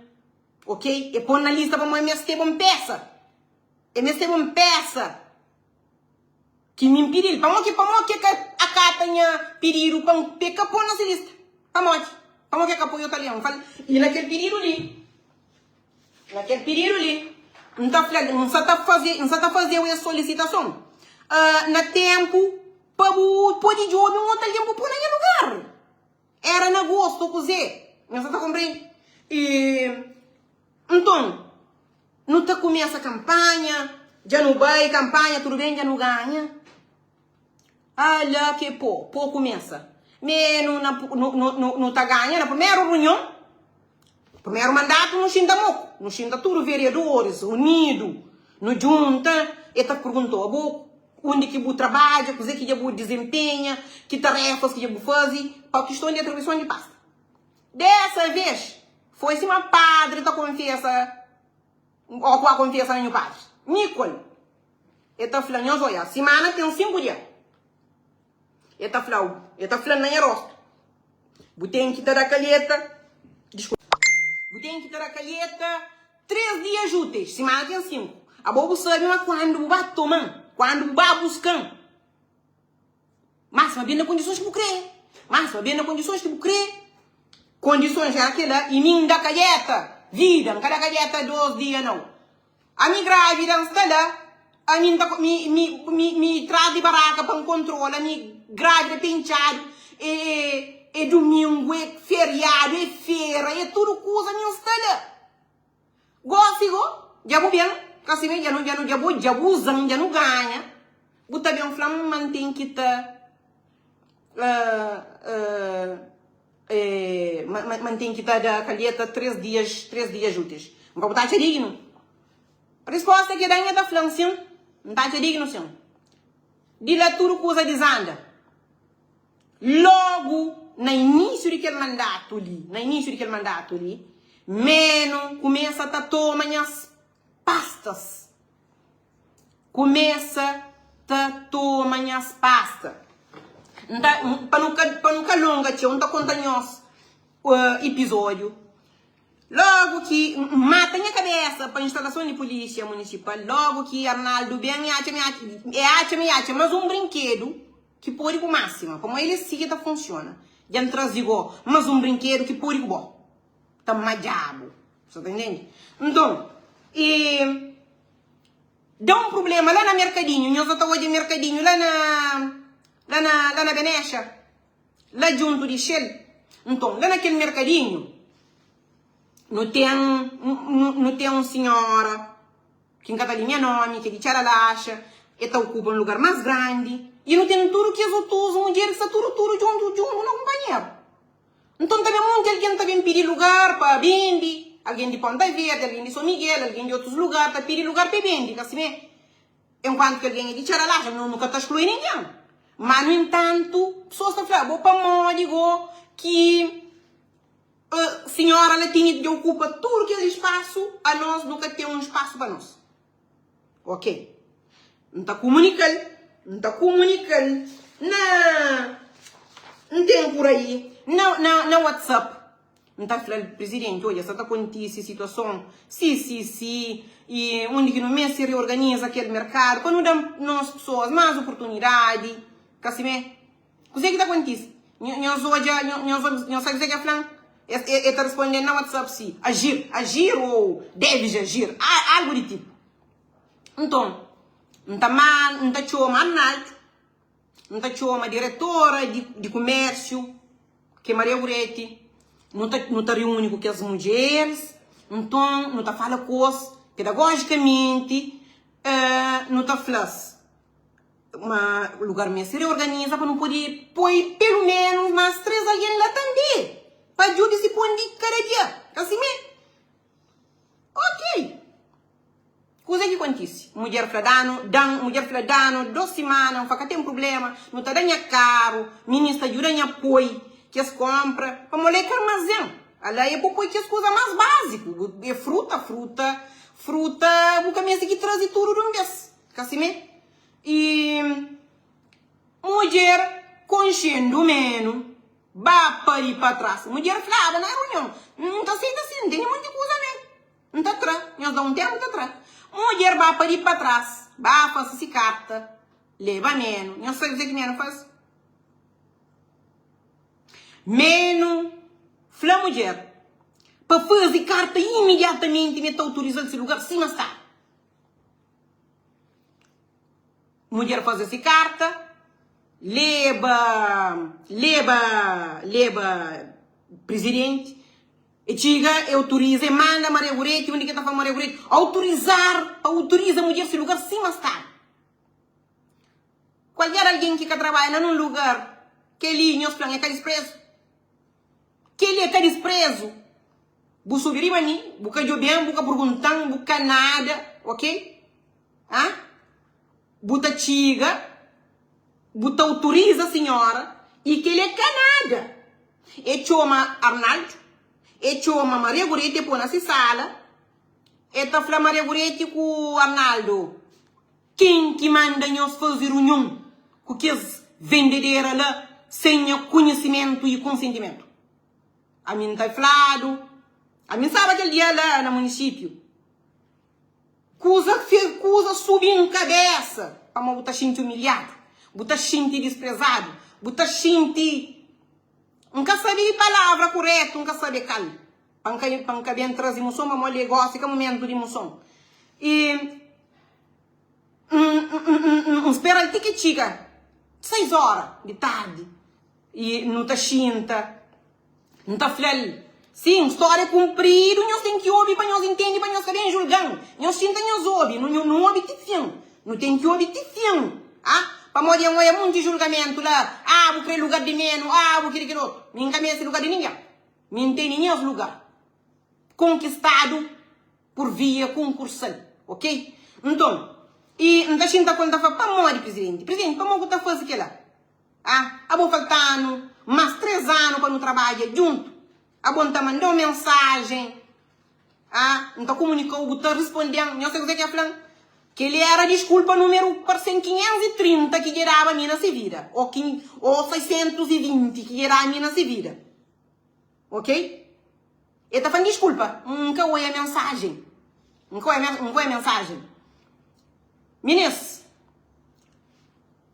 ok? E põe na lista para o meu ter uma peça. E me tem uma peça que me impediu. Para que a cata tenha pedido para pecar por nessa lista. Para que apoio italiano. E naquele pedido ali. Não está fazendo a solicitação. Na tempo, pode de homem um outro tempo por naquele lugar. Era em agosto, cozer. Não está compreendendo? Então, não está começa a campanha, já não vai campanha, tudo bem, já não ganha. Olha que começa. Menos não está ganhando, na primeira reunião, primeiro mandato, não xinda moco, não xinda tudo vereadores, unidos, no junta, e está perguntou, onde que você trabalha, coisa que você desempenha, que tarefas que você faz, para questão de atribuição de pasta. Dessa vez, foi se uma padre da confiança, ou com a confiança no padre. Nicole, ele está falando, olha, semana tem 5 dias. Ele está falando na rosto. Você tem que ter a calheta, desculpa, você tem que ter a calheta 3 dias úteis, semana tem 5. A bobo sabe quando você vai tomar, quando você vai buscar. Mas bem nas condições que você crê. Mas bem nas condições que você crê. Condições é aquela, e mim da calheta, vida, cada calheta 2 dias não. A minha grávida está lá, a mim me traz de baraca para um controle, a minha grávida penteado, é domingo, é feriado, é feira, é tudo coisa, minha está lá. Gosto, já vou bem, assim, já não ganha. Você também fala, mantém que tá, mantém que está da calheta 3 dias úteis. Não vou estar te digno. A resposta é que daí da flanção, não está te digno, senhor. Dila tudo coisa desanda. Logo, no início daquele mandato ali, menos começa a tomar as pastas. Para nunca longa, tia, não está contando episódio. Logo que mata minha cabeça para a instalação de polícia municipal, logo que Arnaldo bem acha, mas um brinquedo que pode com máxima, como ele seguida funciona. Já trazigou, mas um brinquedo que pode com bom. Tá majabo. Você tá entendendo? Então, dá um problema lá na mercadinho, nós estamos de mercadinho lá na Venecia, lá junto de Shell. Então, lá naquele mercadinho, não tem uma senhora que encata ali meu nome, que de Charalacha, e está ocupa um lugar mais grande, e não tem tudo que as outras mulheres que está tudo junto na companhia. Então também alguém também pedir lugar para vender, alguém de Ponta Verde, alguém de São Miguel, alguém de outros lugares, está pedir lugar para vender, assim, enquanto que alguém de Charalacha nunca está excluindo ninguém. Mas, no entanto, pessoas estão falando, para digo que a senhora Latina que ocupa todo aquele espaço, a nós nunca tem um espaço para nós. Ok? Não está comunicando. Não tem por aí. Não WhatsApp. Não está falando, presidente, olha, só está acontecendo essa situação. Sim. E onde que no mês se reorganiza aquele mercado, para não dar nós pessoas mais oportunidade. Assim, o que está acontecendo? Nós sabemos o que é falando? Está respondendo no WhatsApp, sim. Agir ou deves agir. Algo de tipo. Então, não está chama nada. Não está chama diretora de comércio, que é Maria Goretti. Não está reúne com as mulheres. Então, não está falando coisas pedagogicamente. Não está falando. O lugar mesmo se reorganiza para não poder pôr pelo menos mais 3 alguém lá também. Para ajudar esse ponto de cada dia. Assim mesmo. Ok. Coisa que acontece. Mulher fala 2 semanas, não faz tem problema, não está dando caro, ministra ajuda em apoio, que as compra, para molhar armazém. Ela é para pôr que as coisas mais básicas. É fruta, o caminho que traz tudo de um vez. Assim mesmo. E mulher conchendo menos, vai para ir para trás. Mulher falava na reunião, não está sendo assim, não tem muita coisa, né? Não está atrás, nós dá um tempo, está atrás. Mulher vai para ir para trás, vai fazer carta, leva menos. Nós sabemos o que menos faz? Menos, fala mulher, para fazer carta imediatamente, me está autorizando esse lugar, sim, mas está. Mulher faz essa carta, leva presidente, e chega, autoriza, manda Maria Goretti, onde que está falando Maria Goretti, autoriza a mulher esse lugar, sim, mas está. Qualquer alguém que trabalha num lugar, que ele não é desprezo, que ele é desprezo, você subir ali, você jogar, você perguntar, você nada, ok? buta chiga, buta autoriza a senhora e que ele é canada. E chama Arnaldo, e chama Maria Gorete põe na sala, e tá falando Maria Gorete com Arnaldo. Quem que manda nós fazer união com que as vendedeiras lá sem conhecimento e consentimento? A mim tá falado, a mim sabe aquele dia lá no município, coisa subir em cabeça, para não botar gente humilhado, botar gente desprezado, botar gente nunca sabe palavra correta, nunca sabe cal, para bem trazer emoção, para um negócio, que é momento de emoção. E espera até que chega 6 horas de tarde e não tá chinta, não tá falando. Sim, história cumprida, nós tem que ouvir para nós entender, para nós saber julgando. Nós chinta, nós ouvir, não ouve te fiam, não tem que ouvir te fiam. Para morrer é muito de julgamento lá. Vou querer lugar de menos, vou querer que outro. Ninguém quer esse lugar de ninguém. Não tem nenhum lugar conquistado por via concursal, ok? Então, e não está quando está para morrer, presidente. Presidente, para morrer, está fazendo aquilo lá. Vou faltando mais 3 anos para não trabalhar junto. Bom, tá mandando mensagem. Então comunicou, está respondendo. Não sei o que é falando. Que ele era desculpa número 530 que gerava a mina se vira. Ou 620 que gerava a mina se vira. Ok? Ele está falando desculpa. Nunca ouvi a mensagem. Nunca ouvi a mensagem. Meninas,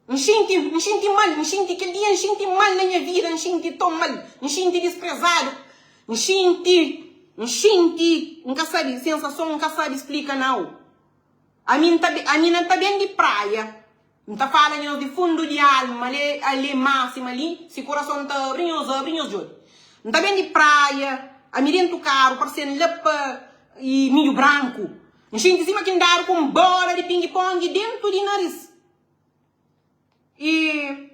enchente mal, enchente aquele dia, enchente mal na minha vida, enchente tão mal, enchente desprezado, enchente, nunca sabe, sensação, nunca sabe explica não. A mina tá bem de praia, não tá falando de fundo de alma, ali máxima ali, se o coração tá brinhoso, não tá bem de praia, a mina dentro do carro, parecendo lapa e milho branco. Enchente em cima que andaram com bola de ping-pong dentro de nariz. E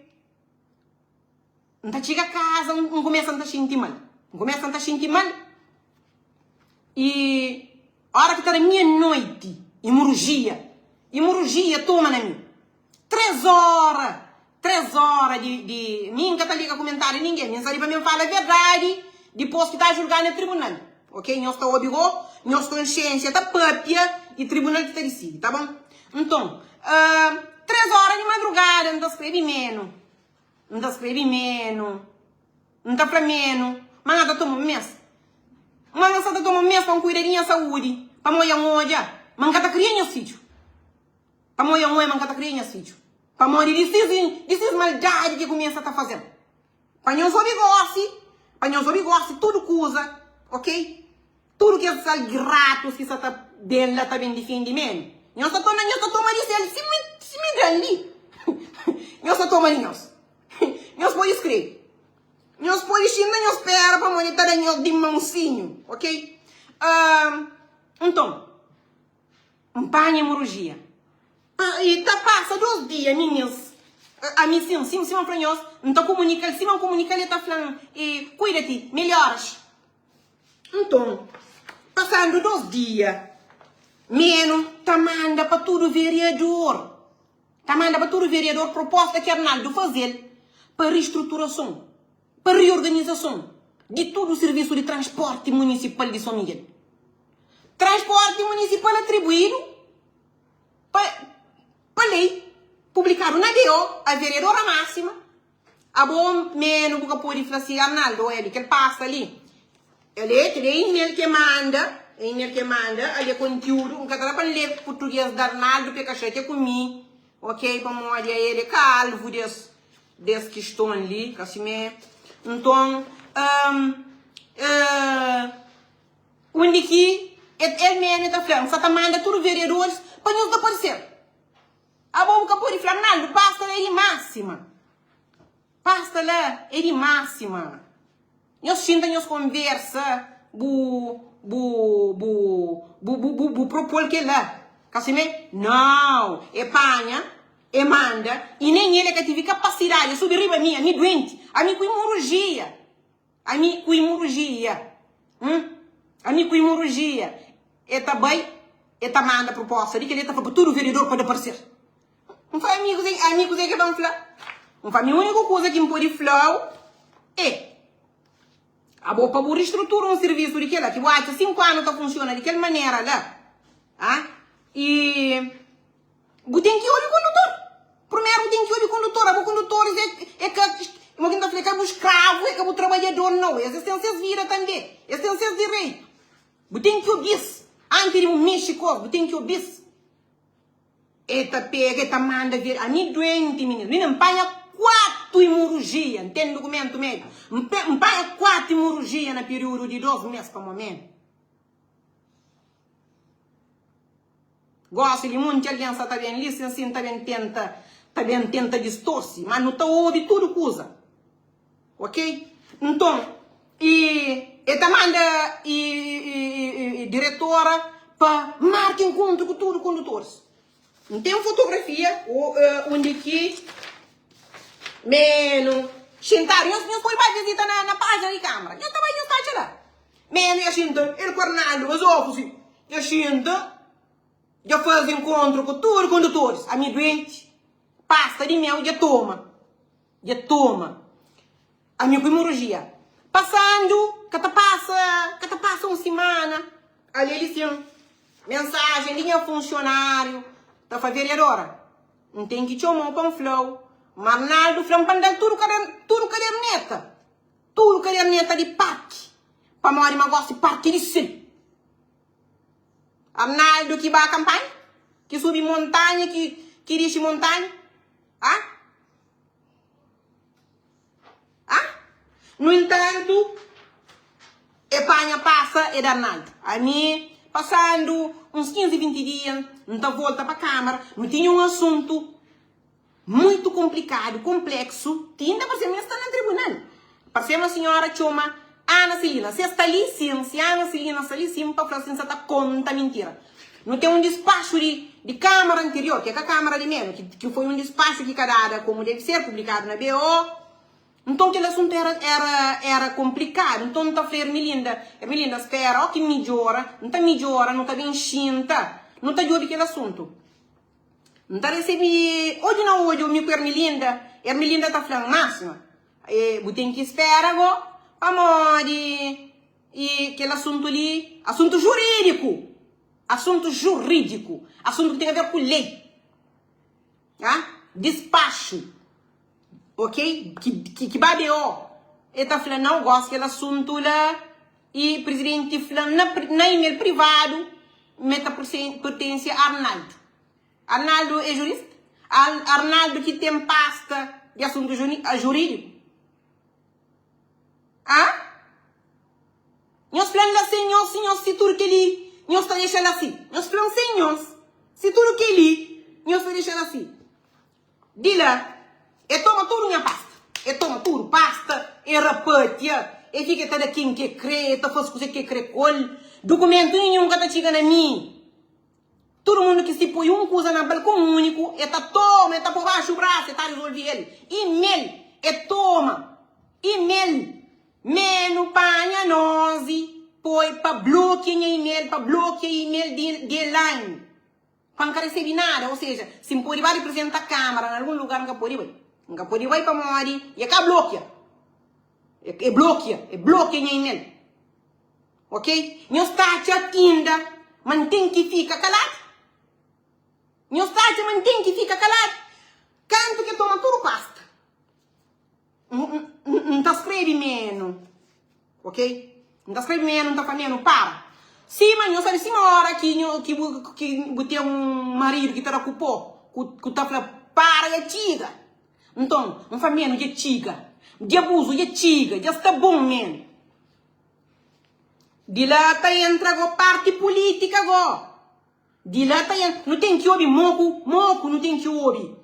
não tá chega a casa, não começa a sentir mal. Não começa a sentir mal. E a hora que tá na meia-noite, hemorragia toma na mim. 3 horas de ninguém tá liga comentário, ninguém. Nem sabe para mim falar a verdade depois que tá julgando no tribunal. Ok? Nós está obrigado, nós consciência está própria e tribunal está decidido, tá bom? Então, 3 horas de madrugada, não está escrevendo menos. Não está escrevendo menos. Não está para menos. Mas nada toma mês. Mas nada toma mês para cuidar da saúde. Para moer onde? Mas nada criando o sítio. Para moer onde, mas nada criando o sítio. Para moer desses maldade que começa a estar fazendo. Para nós obrigar-se, tudo coisa, ok? Tudo que é gratos que você está bem lá, está bem defendendo. Nós só tomamos isso, se me dá ali. Nós só tomamos isso. Nós podemos escrever. Nós podemos xingar, nós espera para monitorar de mãozinho, ok? Então, panha hemorragia. E tá passa 2 dias, meninas. A mim sim, para nós, não está comunicando, se não comunica, ele está falando, cuida-te, melhoras. Então, passando 2 dias, menos, tá manda para todo vereador. Tá manda para todo vereador proposta que Arnaldo fazer para reestruturação, para reorganização de todo o serviço de transporte municipal de São Miguel. Transporte municipal atribuído para lei. Publicaram na DO, a vereadora máxima, a bom menos que pode falar assim, Arnaldo, ele que passa ali. Ele é e-mail que manda, ali é conteúdo, um cara para ler português da Arnaldo, porque a gente é comigo, ok? Para mostrar ele calvo desse que estão ali, assim mesmo. Então, onde que ele mesmo está falando, só manda todos os vereadores para nos desaparecer. A boca pode falar, Arnaldo, passa lá, ele máxima. Passa lá, ele máxima. Nós sentamos conversa, propor que lá. Assim, não, é panha, é manda, e nem ele que tive capacidade, subir riba minha, me doente, a mim com hemorragia. E também, e manda proposta, de que ele está para todo o vereador pode aparecer. Não foi amigos que vão falar. Não foi a única coisa que me pode falar é a boa para reestruturar um serviço daquela que há 5 anos que funciona daquela maneira lá. Ah? E tem que olhar o condutor. Primeiro tem que olhar o condutor. O condutor é que uma quinta feira é o escravo, é o trabalhador, não. Eles têm seus vidas também. Eles têm seus direitos. Tem que obedecer. Antes de México, tem que obedecer. Eta pega, eta manda vir. A mim doente, menino. Menino, empanha 4 hemorragias. Tem documento médico. Empanha 4 hemorragias no período de 2 meses para o momento. Gosto de muita aliança, tá bem, licencinha, tá bem tenta distorcer, mas não tá ouvindo tudo coisa. Ok? Então, e manda e diretora para marcar encontro com todos os condutores. Não tem fotografia onde que menos sentar, eu fui para visitar na página de câmera. Eu estava aí no lá. Menos eu sinto, ele cornado, mas óbvio, eu sinto, eu faço encontro com todos os condutores, a minha doente, pasta de mel, já toma. A minha hemorragia. Passando, que passa uma semana, ali eles tinham mensagem, linha funcionário, da vereadora. Não tem que chamar para um flow. Marnaldo, Flam, para dar tudo caderneta de parque. Para morrer, mas gosto de parque de sim. Arnaldo que vai à campanha, que sube montanha, que desce montanha. No entanto, Espanha passa é da Arnaldo. A mim, passando uns 15, 20 dias, não volta para a Câmara, não tinha um assunto muito complicado, complexo, que ainda para ser está no tribunal. Para ser uma senhora chama Ana Celina. Se está ali sim, se Ana Celina está ali sim, para falar assim, você está conta mentira. Não tem um despacho de Câmara anterior, que é a Câmara de Menos, que foi um despacho que cada como deve ser publicado na BO. Então aquele assunto era complicado. Então não está a falar, Ermelinda, espera, que melhora, não está bem xinta, não está de olho aquele assunto. Não está recebendo, hoje eu me com Ermelinda está falando máxima. Tem que esperar agora, para e aquele assunto ali, assunto jurídico, assunto que tem a ver com lei, despacho. Ok? Que babeou. Ele está falando, não gosta daquele assunto lá. E o presidente falando na e-mail privado, pertence a Arnaldo. Arnaldo é jurista? Arnaldo que tem pasta de assunto jurídico. Nós falamos assim, senhor, se tudo que ele, nós está deixando assim. Nós falamos, senhor, se tudo que ele, nós está deixando assim. Dila. E toma tudo minha pasta. E toma tudo. Pasta, e rapatia, e fica até daqui que crê, faz coisa que crê col. Documento nenhum que está chegando a mim. Todo mundo que se põe uma coisa na balcão único, e toma, por baixo o braço, e resolve ele. E-mail, e toma. E-mail, menos panha nós, põe para bloquear e-mail de line. Para não receber nada, ou seja, se pode representar a Câmara em algum lugar, nunca pode ir. Nunca pode ir para morrer, e cá bloqueia. Bloqueia em e-mail. Ok? Nós estamos ainda, mantém que fica calado. Canto que toma tudo pasta. Não está escrevendo menos. Ok? Não está escrevendo menos, não está fazendo, para. Sim, mas não sabe se uma hora que tem um marido que está ocupado, que está falando, para e tiga. Então, não faz menos de tiga. De abuso, de tiga, já está bom mesmo. De lá está entra a parte política agora. De lá está entra, não tem que ouvir moco não tem que ouvir.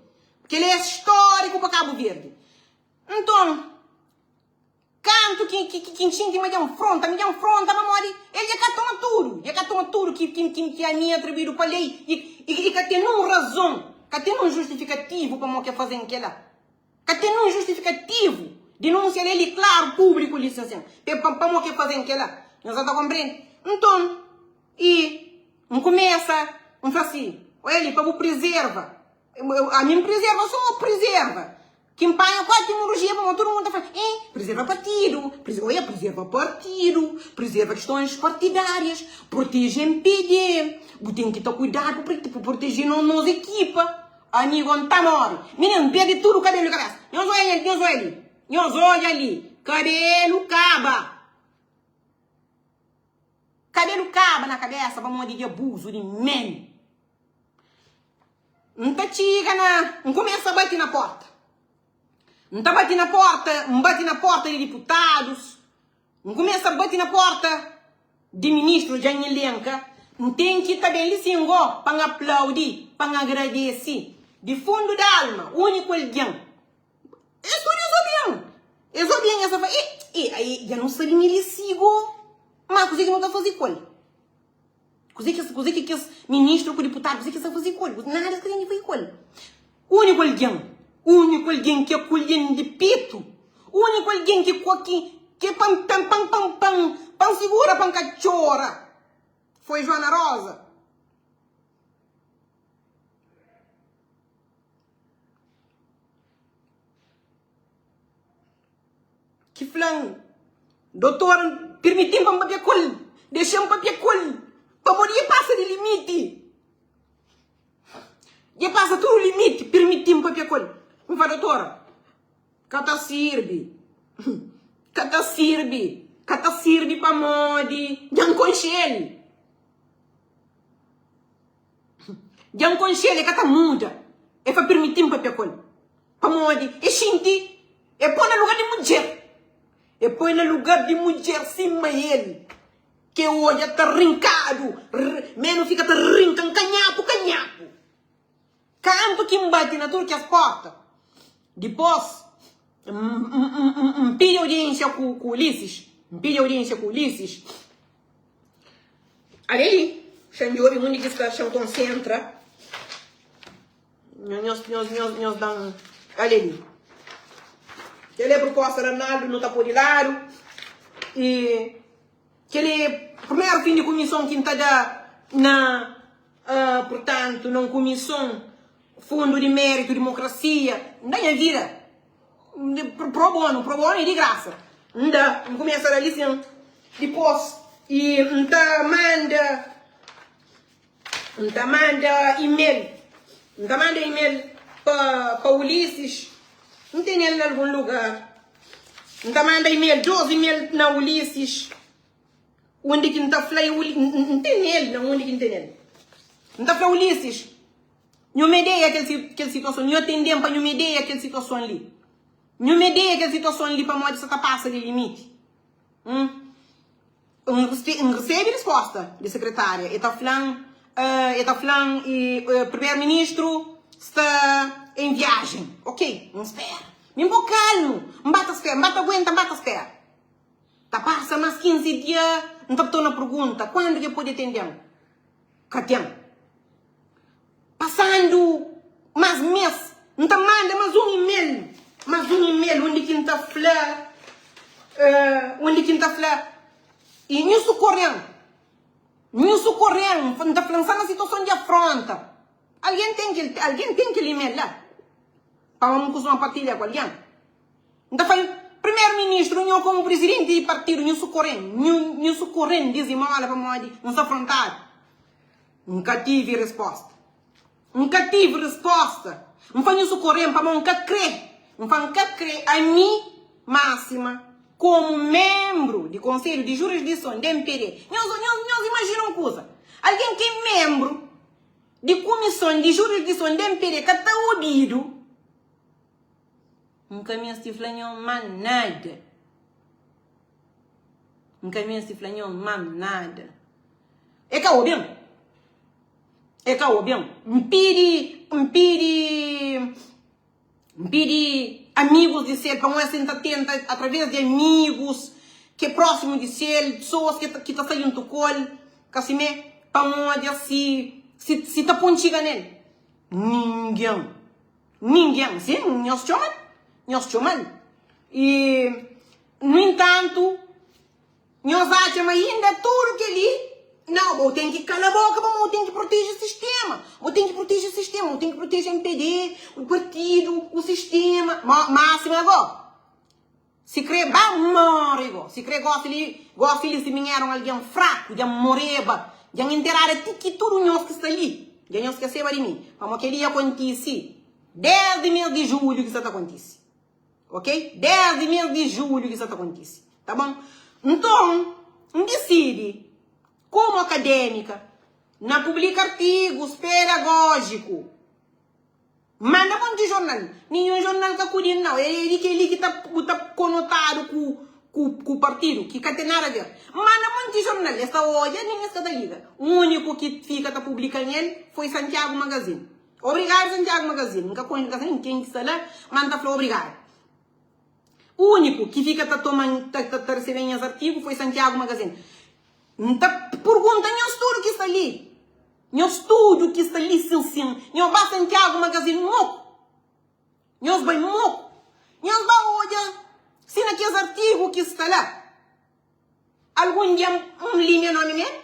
Porque ele é histórico para Cabo Verde. Então, canto que me dá um fronta, para morrer. Ele já toma tudo que a minha atribuído para a lei. E que tem uma razão, que tem um justificativo para o que fazer aquela. Que tem um justificativo. Denúncia ele, claro, público, licença. Para o que fazer aquela. Nós estamos compreendendo. Então, e não começa, não faz assim. Ele, para o preserva. A mim preserva, só preserva. Que empanha com a tecnologia, todo mundo está falando, preserva partido, preserva questões partidárias, protege MPD, tem que ter cuidado para proteger nossa equipa. A nível tá moro. Menino, perde tudo o cabelo e cabeça. Nós olha ali. Cabelo caba. Cabelo caba na cabeça, vamos de abuso de men. Não tá chiga, não começa a bater na porta. Não tá batendo na porta, não bate na porta de deputados, não começa a bater na porta de ministros de elenca, não tem que estar bem licengo para aplaudir, para agradecer, de fundo da alma, único alguém. Eu bem, essa fala, aí já não sabia me sigo, mas coisa que não está fazendo coisa. Coisa que esse ministro, com o deputado, coisa que está fazendo coisa, nada que tem que fazer coisa. Único alguém que é colhendo de pito. O único alguém que pam segura pam cachorra. Foi Joana Rosa. Que flan. Doutor, permitimos para papel col. Deixamos papel col. Para morir passa de limite. E passa todo o limite. Permitimos papel col. Me fala, doutora, cata sirve para modi, jam conchele, cata muda, é para permitir um papel para modi, e xinti, é põe no lugar de mulher, sim, mas ele, que hoje está rincado, menos fica rincando, canhapo, canto que bate na turca as portas. Depois, pede audiência com o Ulisses. Ali, Xandiori, onde que está, se concentra. Nós dão. Ali. Ele é proposta da Ronaldo, não está por lado. E que ele, primeiro fim de comissão que está portanto, não comissão. Fundo de mérito, democracia, não é vida. Pro bono é de graça. Não começa a licença. Depois, e manda e-mail. Manda e-mail para Ulisses. Não tem ele em algum lugar. Manda e-mail, 12 e-mail na Ulisses. Onde que não está falando não tem ele, não onde que não tem ele. Não está falando Ulisses. Não me dei aquela situação, não atendemos para não me dei aquela situação ali. Não me dei aquela situação ali para modo que você passa de limite. Recebe resposta da secretária. Ele está falando, o primeiro-ministro está em viagem. Ok, não espera. Me calmo, não bata espera. Tá passa mais 15 dias, não está na pergunta, quando que pode atender? Cadê? Passando mais mês, não tá manda mais um e-mail onde que está falando, e não socorrendo, não está falando na situação de afronta. Alguém tem que e-mail lá, para uma partilha com alguém. Não falando, primeiro-ministro, não como presidente de partido, não socorrendo, dizem mal para modo, não se afrontar. Nunca tive resposta. Não foi socorrer para nunca crer. Não crer a mim, Máxima, como membro do Conselho de Jurisdição da MPD. Nós imaginamos uma coisa. Alguém que é membro de Comissão de Jurisdição da MPD que está ouvido. Nunca me estiflanhou mais nada. É que eu ouvi. Impede amigos de ser, para uma atenta através de amigos que é próximo de ser, pessoas que estão saindo do colo, que assim, para onde assim, se está pontiga nele. Ninguém, sim, nós chamamos. E, no entanto, nós achamos ainda tudo que ele Não, eu tenho que calar a boca, eu tenho que proteger o sistema. Eu tenho que proteger o sistema, eu tenho que proteger o MPD, o partido, o sistema. Máximo agora. Se crê, vai morrer. Se crê, gosta de se minharam alguém fraco, de moreba, de enterrar que tudo nós que está ali. De nós esquecer de mim. Como aquele acontece desde o mês de julho que isso acontece. Ok? Desde o mês de julho que isso acontece. Tá bom? Então, decide, como acadêmica, na publica artigos pedagógicos, manda um monte de jornal. Nenhum jornal que acudir, não. Ele que está conotado com o partido, que não tem nada a ver. Manda um monte de jornal. Esta hoje, ninguém está da liga. O único que fica publicando ele foi Santiago Magazine. Obrigado, Santiago Magazine. Nunca conheço quem está lá, manda falar obrigado. O único que fica recebendo os artigos foi Santiago Magazine. Pergunta, não estudo que está ali. Não estudo que está ali, sim. Não vai Santiago Magazine, moco. Não vai moco. Não vai olhar. Se naqueles artigos que está lá. Algum dia linha nome mesmo?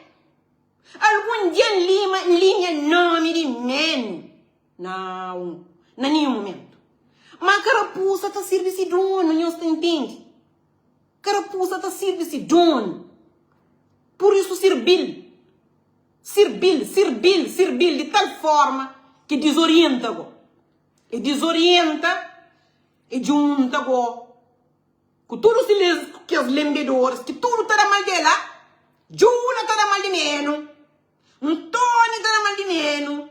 Algum dia linha nome de mesmo? Não. Em nenhum momento. Mas carapuça está serviço de dono, não se entende? Carapuça está serviço de dono. Por isso servil de tal forma que desorienta e junta com todos os lembradores, que tudo está mal dela, Juna está mal de menos, Antônio está mal de menos,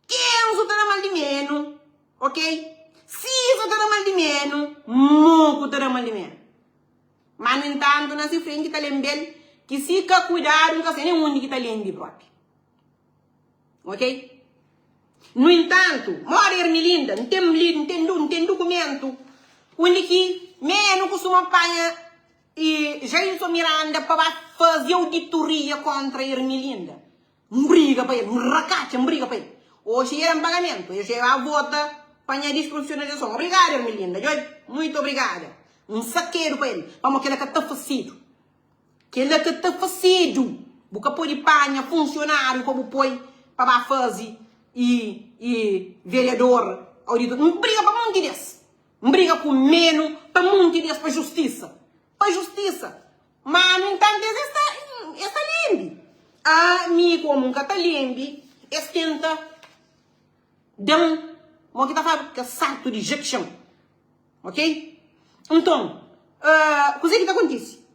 Kenzo está mal de menos, ok? Ciso está mal de menos, Moco está mal de menos. Mas, no entanto, na frente está lembrando que se fica cuidado, não tem nenhum que está lendo próprio. Ok? No entanto, mora Ermelinda, não tem documento, onde que menos costuma apanhar e Jailson Miranda para fazer auditoria contra Ermelinda. Briga para ele, briga para ele. Hoje era um pagamento, hoje é a vota para a desprofissionalização. Obrigada, Ermelinda, muito obrigada. Um saqueiro para ele, para aquele que está facido. Aquele que está facido, porque pode panha funcionário como põe para fazer e vereador, auditor. Não briga para muito desse. Não briga com menos para muito desse, para justiça. Para justiça. Mas, no entanto, essa lembre. A mim, como nunca está lembre, esse tenta dar uma que está falando que é salto de injeção. Ok? Então, o que está acontecendo?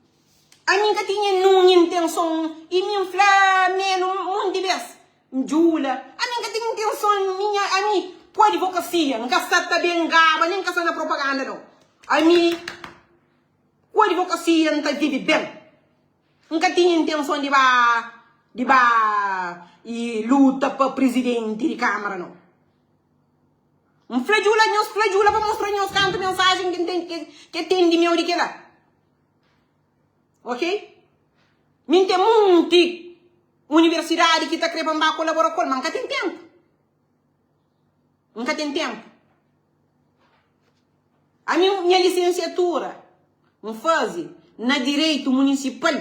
A mim que tinha nenhuma intenção e me inflar menos muito vezes. Jula. A mim que tinha intenção a mim com a advocacia. Nunca está bem gaba, nem que está na propaganda, não. A mim, com a advocacia, não está vive bem. Nunca tinha intenção de e luta para presidente de Câmara, não. Um flagula para mostrar nos cantos mensagem que tem de meu de que lá. Ok? Não tem muita universidade que está querendo colaborar com, mas nunca tem tempo. Nunca tem tempo. A minha licenciatura, não faz na Direito Municipal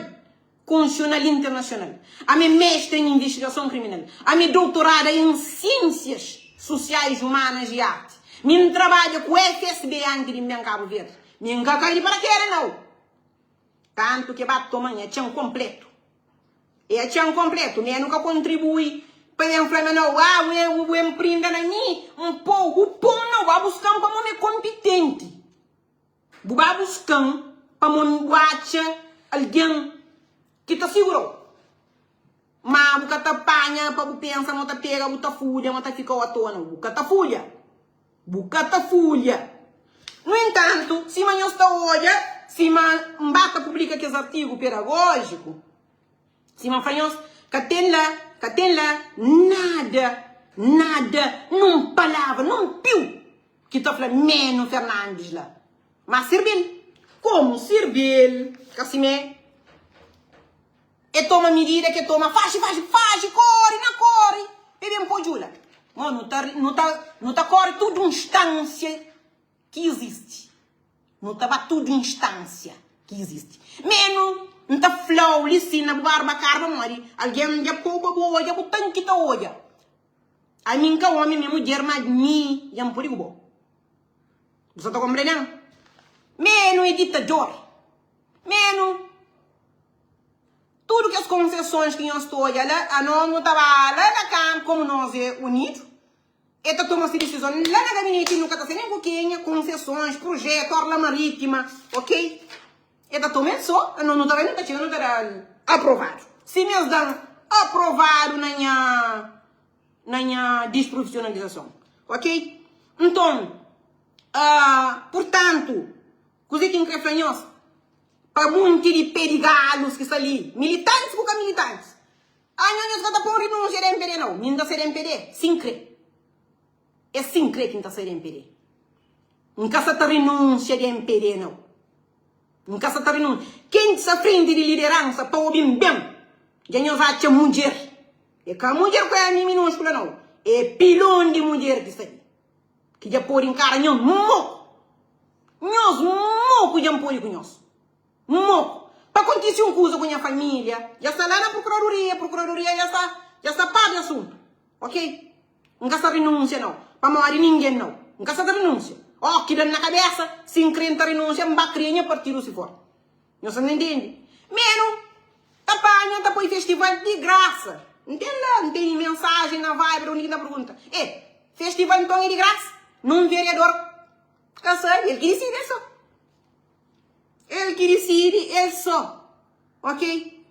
Constitucional Internacional. A minha mestra em Investigação Criminal. A minha doutorada em Ciências Sociais, Humanas e Arte. Minha trabalho com o FSB antes de me Cabo Verde. Minha cai de paraquedas, não. Tanto que vai tomar é tchão completo. É tchão completo. Eu nunca contribui para inflamar, não. O empreenda na mim um pouco. O pão não vai buscar para uma competente. Vai buscar para uma alguém que está seguro. Mas você está apanha para pensar, não está pega, não está folha, não está ficando à toa, não. Você está folha. Você está folha. No entanto, se amanhã está olha, se mbata publica aqueles artigos pedagógicos, se manfanhos, que tem lá, nada, não palavra, não piu, que está falando menos Fernandes lá. Mas servil, como servil, que assim é, e toma medida que toma, faz, corre, bebe um pouco lá. Não tá corre tudo instância que existe. Não estava tudo instância que existe. Nta flow lisina barba carba mori. Alguém já pouco boa, já botan kita hoje. A mim que o homem mesmo germa ni, já me purigo bo. Você tá compreendendo? Menos é ditador. Menos tudo que as concessões que nós estou olhando, a nós não estava lá na campo como nós é unidos. E tá tomando decisão lá na gabinete, nunca está sendo pouquinho, concessões, projeto, orla marítima, ok? E tá tomando só, não está vendo, tá chegando, não está aprovado. Se mesmo dão aprovado na minha desprofissionalização, ok? Então, portanto, coisa que incrível nós, para muito de perigalos que está ali, militantes porque militantes. Nós está por renúncia de MPD não, ninguém ser MPD, sim crê. É sim crê que não está ser MPD. Nunca está renúncia de MPD não. Nunca está renúncia. Quem está frente de liderança para o bem bem, já nós acha mulher. É que a mulher que é a minúscula não, é pilão de mulher que está ali. Que já pode encarar nós moco já pode com nós. Moco. Para acontecer uma coisa com a minha família, já está lá na procuradoria já está pago o assunto. Ok? Nunca está renúncia não. Para morrer ninguém não. Nunca está renúncia. Que dá na cabeça, se encrenta renúncia, não vai criar partido se for. Não se entende? Menos, apanha, tá por festival de graça. Não tem lá, não tem mensagem na Viber, onde na pergunta. Festival então é de graça. Num vereador. Ele que decide, é só. Ele que decide, é só. Ok?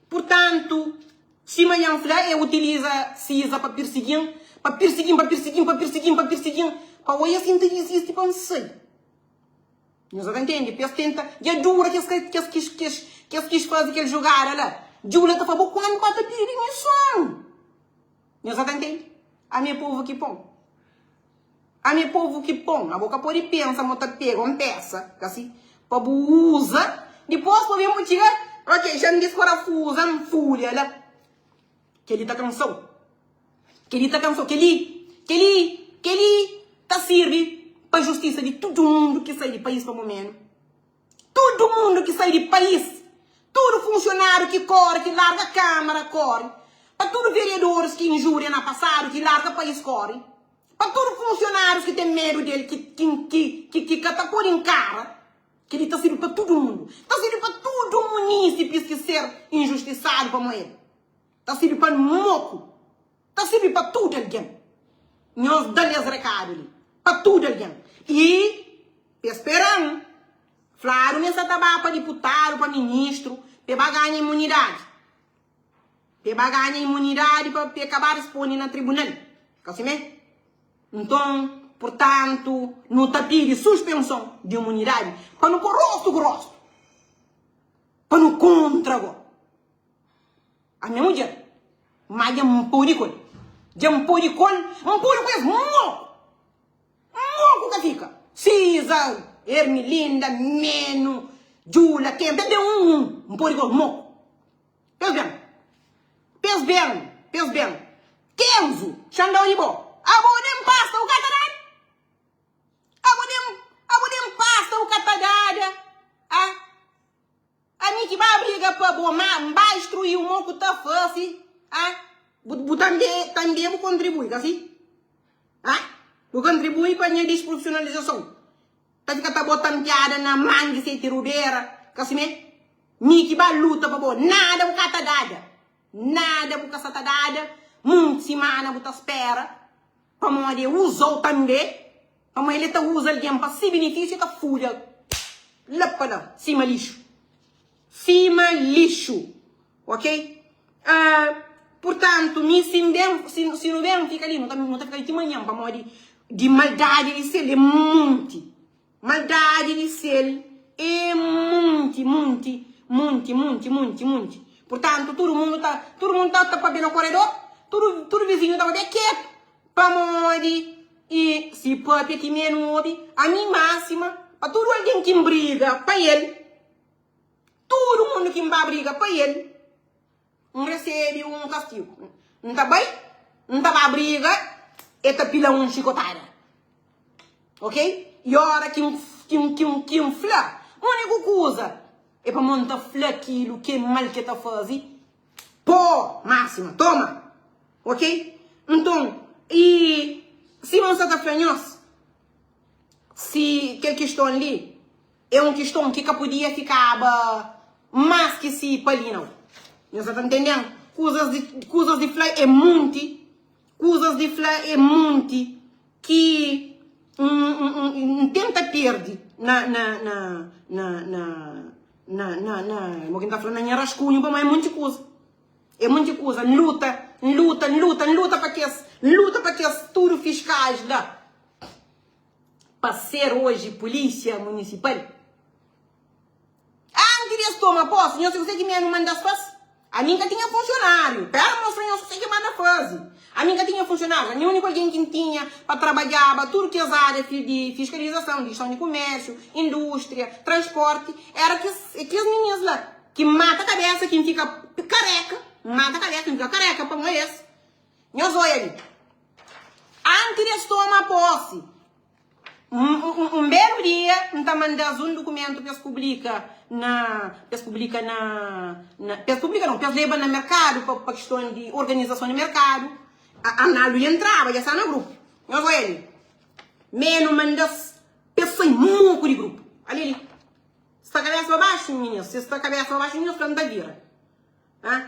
Portanto, se amanhã eu utiliza CISA para perseguir, para hoje assim existe tipo não sei. Não se entende? Pensa tenta, já jura que quis fazer aquele jogar lá. Jura que falou quando para pedir demissão. Não se entende? A minha povo que põe. A minha povo que põe, a boca pode pensa, mota pega uma peça, assim, para usa, depois para ver muito ok, já me disse para usa, fúria lá. Que ele tá cansado. Que ele tá serve para a justiça de todo mundo que sai do país para o momento. Todo mundo que sai do país. Todo funcionário que corre, que larga a câmara, corre. Para todos os vereadores que injuriam no passado, que larga o país, corre. Para todos os funcionários que têm medo dele, que tá por em cara. Que ele tá servindo para todo mundo. Tá servindo para todo o município que ser injustiçado para ele. Tá servindo para moco. Tá servindo para tudo alguém. Nós damos recado ali. Para tudo alguém. E esperamos. Claro, nessa trabalho para deputado, para ministro, para ganhar imunidade. Para ganhar imunidade para acabar expondo na tribunal. Assim mesmo? Então, portanto, não está pedindo suspensão de imunidade para não rosto. Para não contra. A minha mulher, mas já não pode com. Já não pode com esse moco que fica. Cisa, Ermelinda, Meno, Jula, quem? Bebe não pode com moco. Pensa bem. Kenzo, Xandão e Bo. Abodem pasta o catadada. Abodem pasta o catadada. A mim que vai brigar para bomar, vai destruir o moco tá fácil. Também vou contribuir, assim? Vou contribuir para a minha desprofissionalização. Tá ficar tá botando piada na manga sem tirubeira, assim mesmo? Mim que vai luta para bom, nada o catadada. Nada o catadada. Muito semana você espera. Para morrer usou também. Para morrer ele usa alguém para se beneficiar da fúria. Lá para lá, cima lixo. Ok? Portanto, se não vem, fica ali. Não está ficando de manhã para morrer de maldade de ser. É muito. Maldade de ser. É muito. Portanto, todo mundo está para ver no corredor. Todo vizinho está bem quieto. Para morrer. E se pode que menos ouve, a minha máxima, para todo alguém que briga para ele, todo mundo que briga para ele, não recebe um castigo. Não está bem? Não está para briga, está pila chicotada. Ok? E a hora que flá, a única coisa, é para montar aquilo que é mal que está fazendo. Pô, máxima, toma. Ok? Então, e se você está falando, se aquela questão ali é uma questão que podia ficar mais que se ali não. Você está entendendo? Coisas de fly é muito. Coisas de fly é muito que tenta perder quem tá falando na rascunho, mas é muita coisa. É muita coisa. Luta para que as tudo fiscais lá. Para ser hoje polícia municipal. Antes de tomar posse, não sei você que me manda as coisas. A minha tinha funcionário. Pera, moço, não sei que manda fase. A minha tinha funcionário. A única alguém que tinha para trabalhar, para tudo que as áreas de fiscalização, de gestão de comércio, indústria, transporte, era que as meninas lá, que mata a cabeça, quem fica careca, mata a cabeça, quem fica careca, para não é esse. Nós olha ali. Antes de tomar posse, um belo dia, então mandamos um documento que se publica leva no mercado para questão de organização de mercado. A análise entrava, já está no grupo. Nós olha ali. Menos mandas pessoas muito de grupo. Ali. Se está a cabeça para baixo, minha. Se está a cabeça para baixo, minha, não dá vira.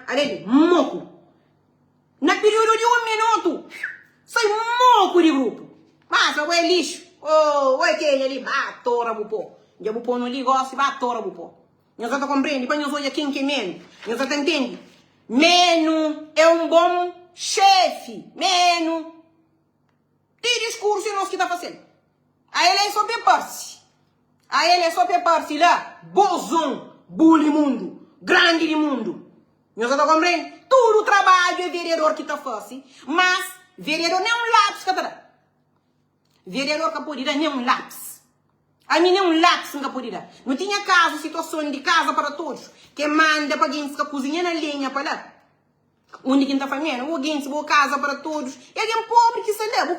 Ali, moco. Na período de 1 minuto, sai moco de grupo. Mas, é lixo. Oi, quem ali? Batora, bupô. Já bupô não lhe gosta, batora, bupô. Nós já compreende, depois nós olhamos quem que é menos. Nós já entende. Menos é um bom chefe. Menos. Tem discurso e nós que está fazendo. A ele é só peparse. A ele é só peparse lá. Bozão, bully mundo. Grande de mundo. Nós já compreende. Todo o trabalho é vereador que está fazendo. Mas, vereador não é um lápis, catará. Vereador Capurira nem um lápis. A mim nem um lápis em Capurira. Não tinha caso, situação de casa para todos. Que manda para quem fica cozinhando na lenha para lá. Onde quem está fazendo, alguém se boa casa para todos. E alguém pobre que se leva.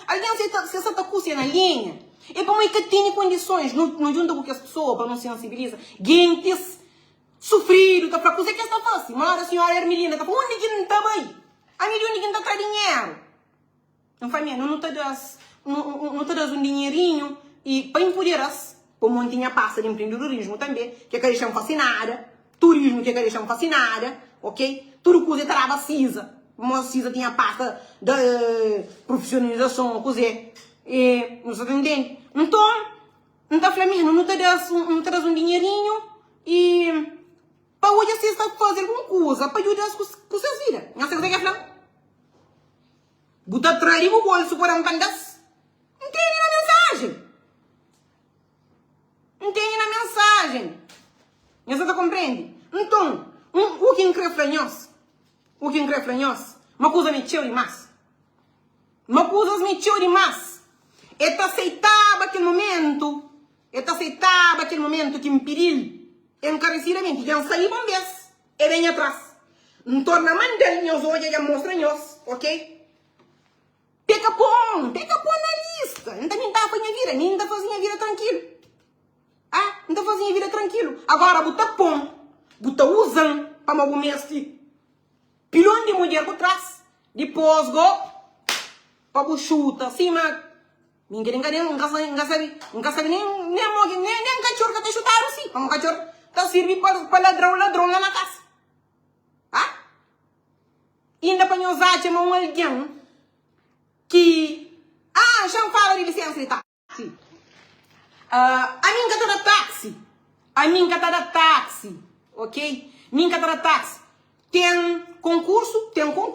Alguém se está cozinhando na lenha. E para mim que tem condições, não junta com as pessoas para não se sensibilizar. Gente sofrido, está para cozinhar que está fácil. Mas a senhora Hermelina está falando, onde que não está bem? A mim onde que não está traz dinheiro. Não faz mesmo, não está das... Não te das um dinheirinho e para empoderar-se, como não tinha passa de empreendedorismo também, que é que eles chamam fascinada, turismo, que é que eles chamam fascinada, ok? Tudo coisa trava CISA, como a CISA tinha pasta da profissionalização, coisa, e não se entende? Então, não está falando, não te das um dinheirinho e para hoje você está fazendo alguma coisa, para ajudar com suas vidas. Não sei o que é falar. Bota atrás do bolso para um pandas. Entende na mensagem. Você está compreende? Então, o que incrível nós? Uma coisa me tira demais. É aceitável aquele momento. Que me pediu. Encarecidamente. Já saí uma vez. E vem atrás. Não torna mais dele, nós hoje já mostra nós. Ok? Pega pão na lista. Não está fazendo vida, nem está fazendo vida tranquilo. Não está fazendo vida tranquilo. Agora, bota pão, bota usam para o mês pilão de mulher por trás. Depois, para o chuta, cima. Ninguém sabe nem cachorro que está chutando assim. Como cachorro está servindo para ladrão lá na casa. Ainda para nós achar alguém que já não fala de licença de táxi. A minha está da táxi, ok? Minha está da táxi. Tem concurso,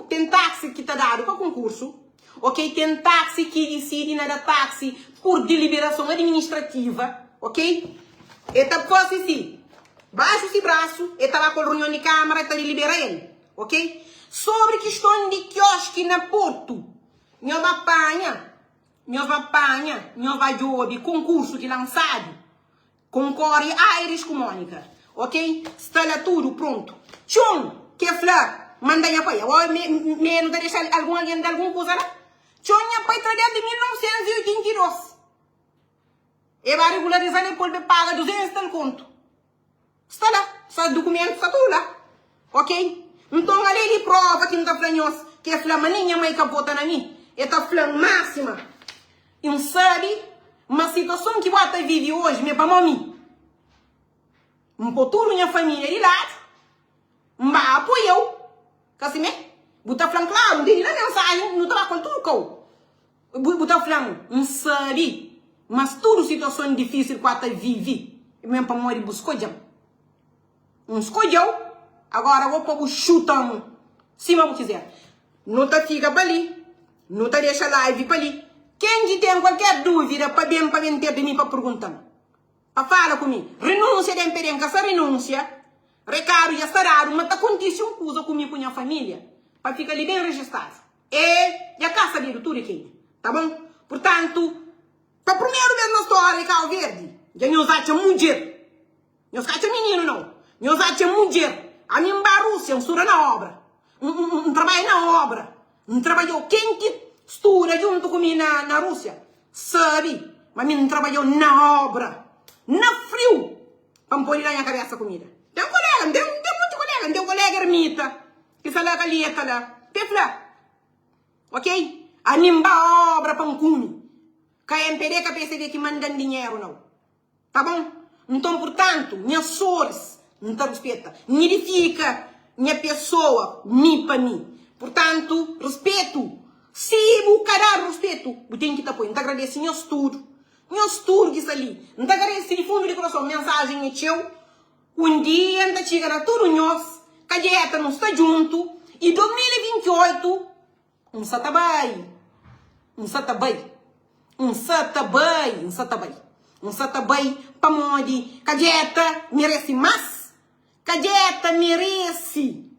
tem táxi que está dado para concurso, ok? Tem táxi que decide na da táxi por deliberação administrativa, ok? E está fácil assim, baixa esse braço, e está lá com a reunião de câmara, e está delibera ele, ok? Sobre questão de quiosque na Porto, nós vai jogar concurso que lançado, concorre Aires com Mônica, ok? Está lá tudo pronto. Tchum, que é flor, manda minha pai, menos de deixar alguém de alguma coisa lá. Tchum, minha pai trabalha de 1982. E vai regularizar depois de paga 200 de conto. Está lá. Está documento, está tudo lá. Ok? Então, a lei prova que não está falando que é flamaninha, mãe que vota na mim. É tá falando máxima. E sabe, uma situação que você vive hoje, me para mim. Futuro minha família de lado. Mas apoio. Assim, né? Você falando claro, não tem mensagem, não está com tudo. Você falando, sabe, mas tudo situação difícil que você vive. E mesmo para morrer, buscou já. Escolheu. Agora vou pôr o chutão. Se eu quiser. Não tá fica para ali. Não tá deixa live para ali. Quem tem qualquer dúvida para bem ter de mim para perguntar. Fala comigo. Renúncia de emprego, essa renúncia. Recado já está dado, mas tá acontecendo coisa comigo com minha família. Para ficar ali bem registrado. E já cá saber tudo aqui. Tá bom? Portanto, para primeiro vez na história de Cabo Verde, já não usa mulher. Não usa menino, não. Não usa mulher. A minha Rússia, estuda na obra. Trabalha na obra. Trabalhou quem que estuda junto comigo na Rússia. Sabe? Mas não trabalhou na obra. Na frio. Para me pôr lá na cabeça comida. Tem um colega, tem muito colega. Tem um colega ermita. Que está lá com a lieta lá. Pefla. Ok? A minha obra para me comer. Que a MPD que a PCD que mandam dinheiro, não. Tá bom? Então, portanto, minhas sores não te respeita. Me edifica minha pessoa, me para mim. Portanto, respeito. Se o cara respeito, eu tenho que te apoiar. Não te agradeço, meu estudo que está ali. Não te agradeço de fundo de coração, mensagem é teu. Um dia, não te chega a tudo nós, que a dieta não está junto. E 2028, um satabai. Para onde que a dieta merece mais. Que a dieta merece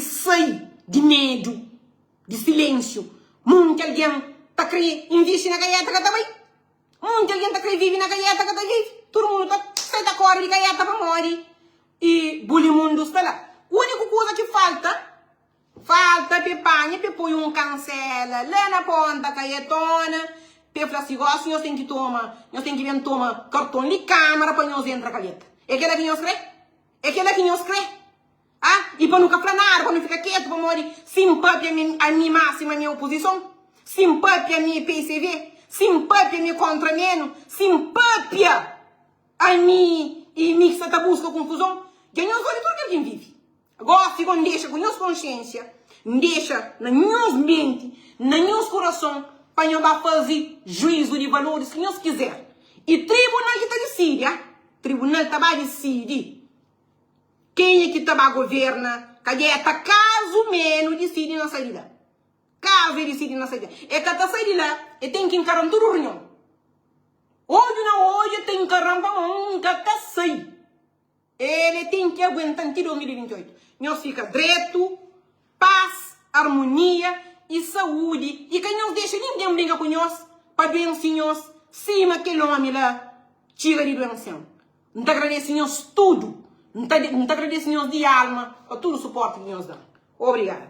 sair de medo, de silêncio. Muito alguém está querendo investir na dieta que está bem. Muito alguém está querendo viver na dieta que está vive. Todo mundo está de acordo de dieta para morrer. E o mundo está lá. A única coisa que falta pepanha, põe cancela, lá na ponta, caietona. Pefla assim, gosto, nós tem que tomar cartão de câmara para nós entrar a caleta. É aquela que nós crê? Ah? E para nunca falar nada, para não ficar quieto, para morrer. Simpatia a minha máxima, a minha oposição. Simpatia a minha PCV. Simpatia a minha contra-meno. Simpatia a minha e mixa da busca confusão. Já não olha tudo que alguém vive. Gosto quando deixa com nossa consciência, deixa na nossa mente, na nosso coração, para não fazer juízo de valores que nós quiser. E tribunal que está decide, tribunal está decidir quem é que está governa, cadê está caso menos decide na saída. Caso ele decide na saída. É que está saindo lá, e tem que encarar tudo reunião. Hoje tem que encarar nunca está sair. Ele tem que aguentar até 2028. Nós fica direito, paz, harmonia e saúde. E que não deixa ninguém brigar com nós, para doença nós, cima que nome lá, tira de doença. Não te agradecemos tudo. Não te agradecemos de alma, por todo o suporte que nos dá. Obrigada.